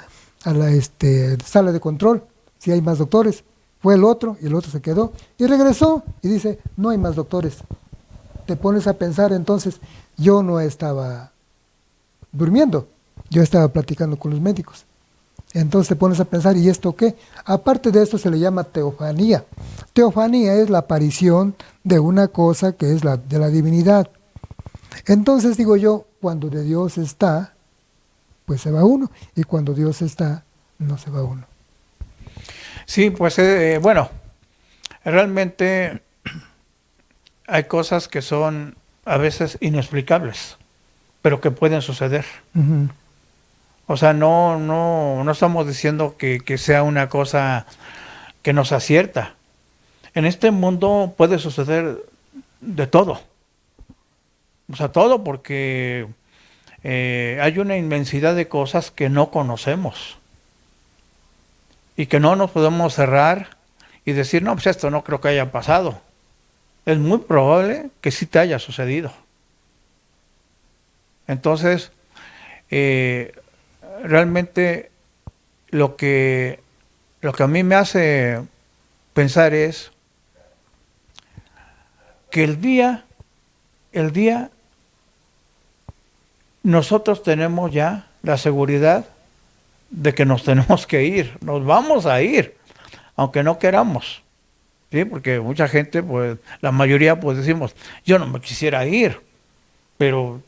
sala de control, si hay más doctores. Fue el otro, y el otro se quedó, y regresó, y dice, no hay más doctores. Te pones a pensar, entonces, yo no estaba durmiendo, yo estaba platicando con los médicos. Entonces te pones a pensar, ¿y esto qué? Aparte de esto se le llama teofanía. Teofanía es la aparición de una cosa que es de la divinidad. Entonces digo yo, cuando de Dios está, pues se va uno, y cuando Dios está, no se va uno. Sí, pues bueno, realmente hay cosas que son a veces inexplicables, pero que pueden suceder. Uh-huh. O sea, no estamos diciendo que sea una cosa que nos acierta. En este mundo puede suceder de todo. O sea, todo, porque hay una inmensidad de cosas que no conocemos y que no nos podemos cerrar y decir, no, pues esto no creo que haya pasado. Es muy probable que sí te haya sucedido. Entonces, realmente lo que a mí me hace pensar es que el día nosotros tenemos ya la seguridad de que nos tenemos que ir, nos vamos a ir, aunque no queramos, ¿sí? Porque mucha gente, pues, la mayoría, pues decimos, yo no me quisiera ir, pero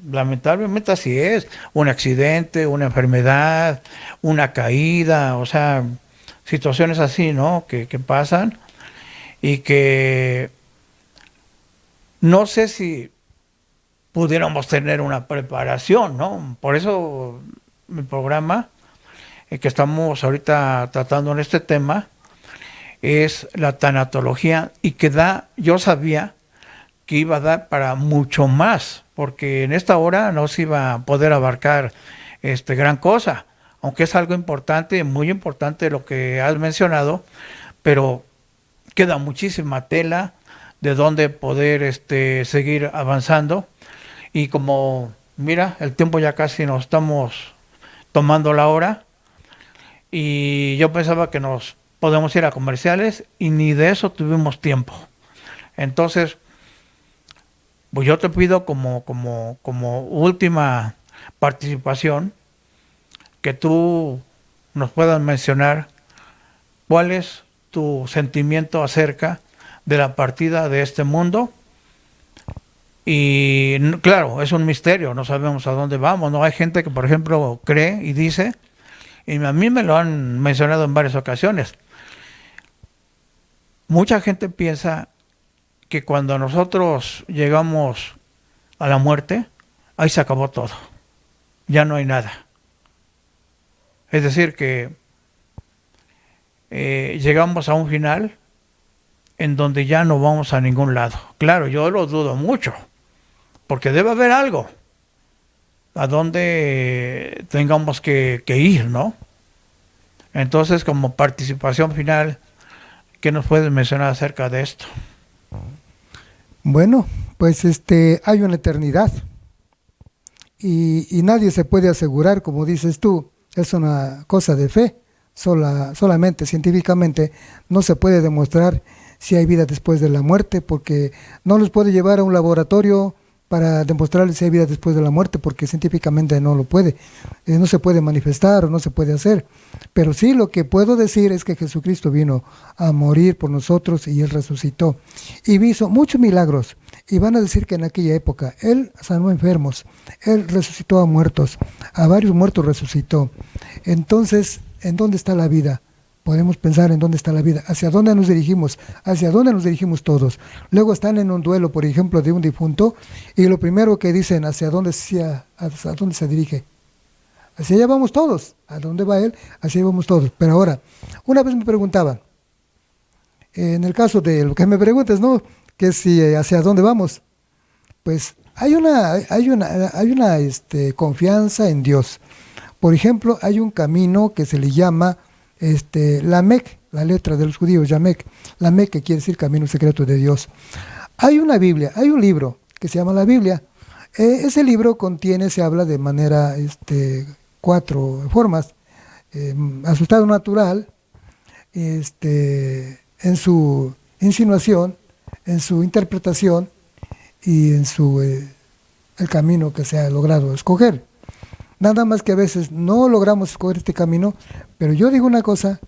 lamentablemente así es, un accidente, una enfermedad, una caída, o sea, situaciones así, ¿no? Que pasan y que no sé si pudiéramos tener una preparación, ¿no? Por eso mi programa, que estamos ahorita tratando en este tema, es la tanatología, y que yo sabía que iba a dar para mucho más, porque en esta hora no se iba a poder abarcar gran cosa, aunque es algo importante, muy importante lo que has mencionado, pero queda muchísima tela de dónde poder seguir avanzando. Y como, mira, el tiempo ya casi nos estamos tomando la hora, y yo pensaba que nos podemos ir a comerciales, y ni de eso tuvimos tiempo. Entonces, pues yo te pido como última participación que tú nos puedas mencionar cuál es tu sentimiento acerca de la partida de este mundo. Y claro, es un misterio, no sabemos a dónde vamos, ¿no? Hay gente que, por ejemplo, cree y dice, y a mí me lo han mencionado en varias ocasiones, mucha gente piensa que cuando nosotros llegamos a la muerte, ahí se acabó todo, ya no hay nada. Es decir, que llegamos a un final en donde ya no vamos a ningún lado. Claro, yo lo dudo mucho, porque debe haber algo a donde tengamos que ir, ¿no? Entonces, como participación final, ¿qué nos puedes mencionar acerca de esto? Bueno, pues hay una eternidad, y nadie se puede asegurar, como dices tú, es una cosa de fe. Solamente científicamente no se puede demostrar si hay vida después de la muerte, porque no los puede llevar a un laboratorio para demostrarles si hay vida después de la muerte, porque científicamente no lo puede, no se puede manifestar o no se puede hacer. Pero sí lo que puedo decir es que Jesucristo vino a morir por nosotros y Él resucitó. Y hizo muchos milagros. Y van a decir que en aquella época Él sanó enfermos, Él resucitó a muertos, a varios muertos resucitó. Entonces, ¿en dónde está la vida? Podemos pensar en dónde está la vida, hacia dónde nos dirigimos todos. Luego están en un duelo, por ejemplo, de un difunto, y lo primero que dicen, hacia dónde se dirige. Hacia allá vamos todos. ¿A dónde va él? Hacia allá vamos todos. Pero ahora, una vez me preguntaban, en el caso de lo que me preguntas, ¿no? Que si hacia dónde vamos. Pues hay una confianza en Dios. Por ejemplo, hay un camino que se le llama Lamec, la letra de los judíos, Lamec, que quiere decir camino secreto de Dios. Hay una Biblia, hay un libro que se llama la Biblia. Ese libro se habla de manera 4 formas: a su estado natural, en su insinuación, en su interpretación y en el camino que se ha logrado escoger. Nada más que a veces no logramos escoger este camino, pero yo digo una cosa,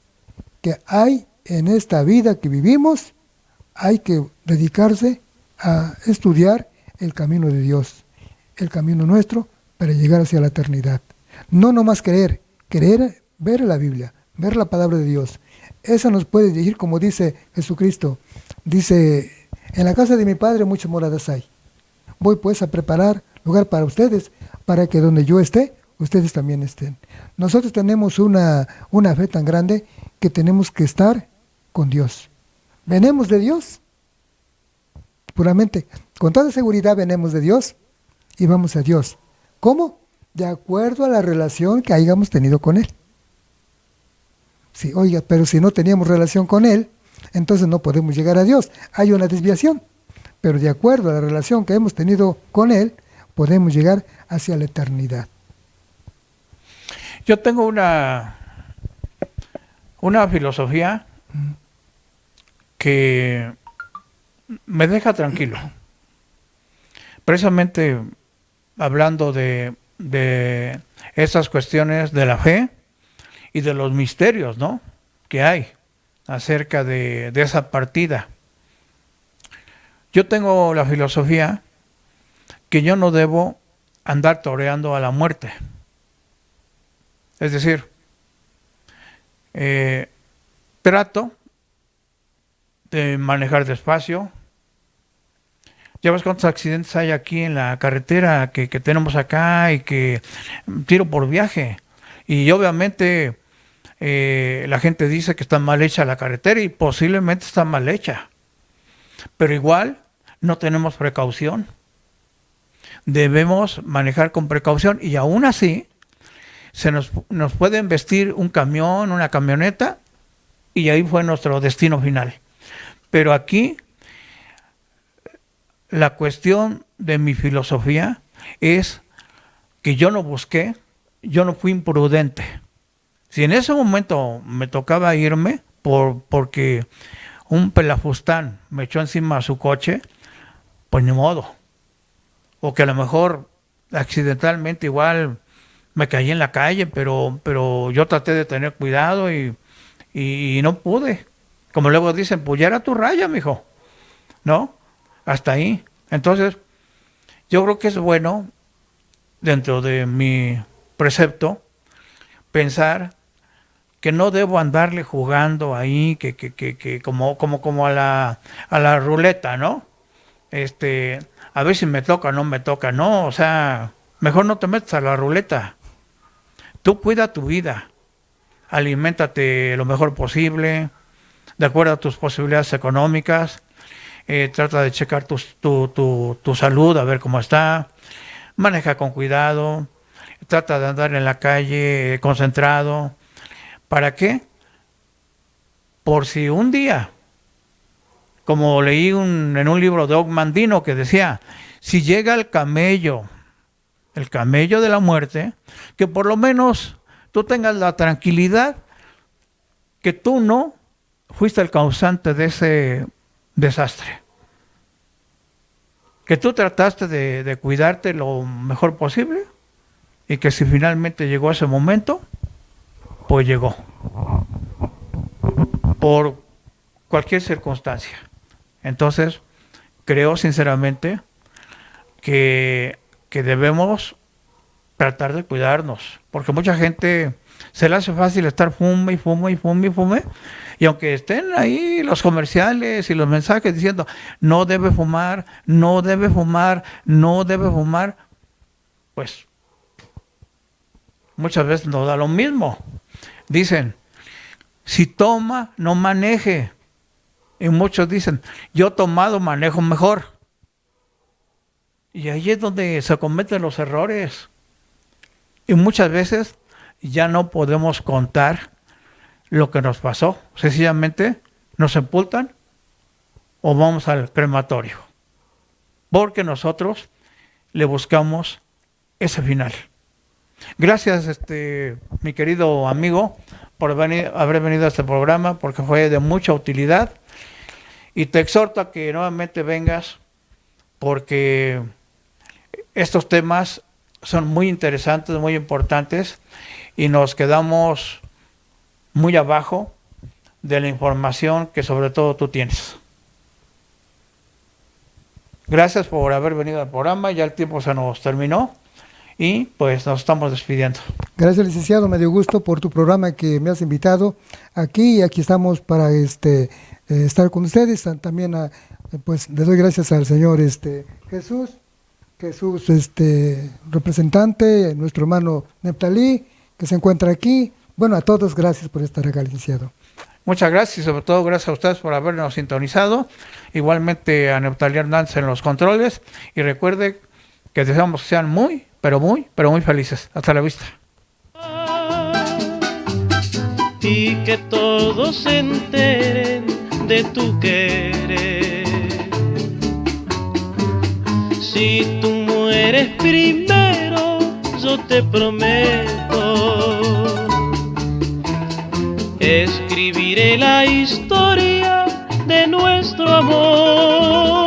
que hay en esta vida que vivimos, hay que dedicarse a estudiar el camino de Dios, el camino nuestro para llegar hacia la eternidad. No nomás creer, ver la Biblia, ver la palabra de Dios. Esa nos puede dirigir, como dice Jesucristo. Dice, en la casa de mi Padre muchas moradas hay. Voy pues a preparar lugar para ustedes, para que donde yo esté, ustedes también estén. Nosotros tenemos una fe tan grande que tenemos que estar con Dios. ¿Venimos de Dios? Puramente, con toda seguridad venimos de Dios y vamos a Dios. ¿Cómo? De acuerdo a la relación que hayamos tenido con Él. Sí, oiga, pero si no teníamos relación con Él, entonces no podemos llegar a Dios. Hay una desviación, pero de acuerdo a la relación que hemos tenido con Él, podemos llegar hacia la eternidad. Yo tengo una filosofía que me deja tranquilo. Precisamente hablando de esas cuestiones de la fe y de los misterios, ¿no?, que hay acerca de esa partida. Yo tengo la filosofía que yo no debo andar toreando a la muerte. Es decir, trato de manejar despacio. Ya ves cuántos accidentes hay aquí en la carretera que tenemos acá, y que tiro por viaje. Y obviamente la gente dice que está mal hecha la carretera, y posiblemente está mal hecha. Pero igual no tenemos precaución. Debemos manejar con precaución, y aún así nos puede embestir un camión, una camioneta, y ahí fue nuestro destino final. Pero aquí la cuestión de mi filosofía es que yo no busqué, yo no fui imprudente. Si en ese momento me tocaba irme porque un pelafustán me echó encima a su coche, pues ni modo. O que a lo mejor accidentalmente igual me caí en la calle, pero yo traté de tener cuidado y no pude. Como luego dicen, pues ya era tu raya, mijo, ¿no? Hasta ahí. Entonces, yo creo que es bueno, dentro de mi precepto, pensar que no debo andarle jugando ahí, que como a la ruleta, ¿no? A ver si me toca o no me toca. No, o sea, mejor no te metas a la ruleta. Tú cuida tu vida, aliméntate lo mejor posible, de acuerdo a tus posibilidades económicas. Trata de checar tu salud, a ver cómo está. Maneja con cuidado. Trata de andar en la calle concentrado. ¿Para qué? Por si un día, como leí en un libro de Og Mandino que decía, si llega el camello de la muerte, que por lo menos tú tengas la tranquilidad que tú no fuiste el causante de ese desastre. que tú trataste de cuidarte lo mejor posible y que si finalmente llegó ese momento, pues llegó. Por cualquier circunstancia. Entonces, creo sinceramente que debemos tratar de cuidarnos, porque mucha gente se le hace fácil estar fume y fume y fume y fume, y aunque estén ahí los comerciales y los mensajes diciendo no debe fumar, no debe fumar, no debe fumar, pues muchas veces nos da lo mismo. Dicen, si toma, no maneje. Y muchos dicen, yo tomado manejo mejor. Y ahí es donde se cometen los errores. Y muchas veces ya no podemos contar lo que nos pasó. Sencillamente nos sepultan o vamos al crematorio. Porque nosotros le buscamos ese final. Gracias, mi querido amigo, por haber venido a este programa, porque fue de mucha utilidad. Y te exhorto a que nuevamente vengas, porque estos temas son muy interesantes, muy importantes, y nos quedamos muy abajo de la información que sobre todo tú tienes. Gracias por haber venido al programa, ya el tiempo se nos terminó y pues nos estamos despidiendo. Gracias, licenciado, me dio gusto por tu programa que me has invitado aquí, y aquí estamos para estar con ustedes. También pues le doy gracias al señor Jesús, representante, nuestro hermano Neptalí, que se encuentra aquí. Bueno, a todos gracias por estar acá, licenciado. Muchas gracias y sobre todo gracias a ustedes por habernos sintonizado. Igualmente a Neptalí Hernández en los controles. Y recuerde que deseamos que sean muy, pero muy felices. Hasta la vista. Y que todos se enteren de tu querer. Si tú mueres primero, yo te prometo, escribiré la historia de nuestro amor.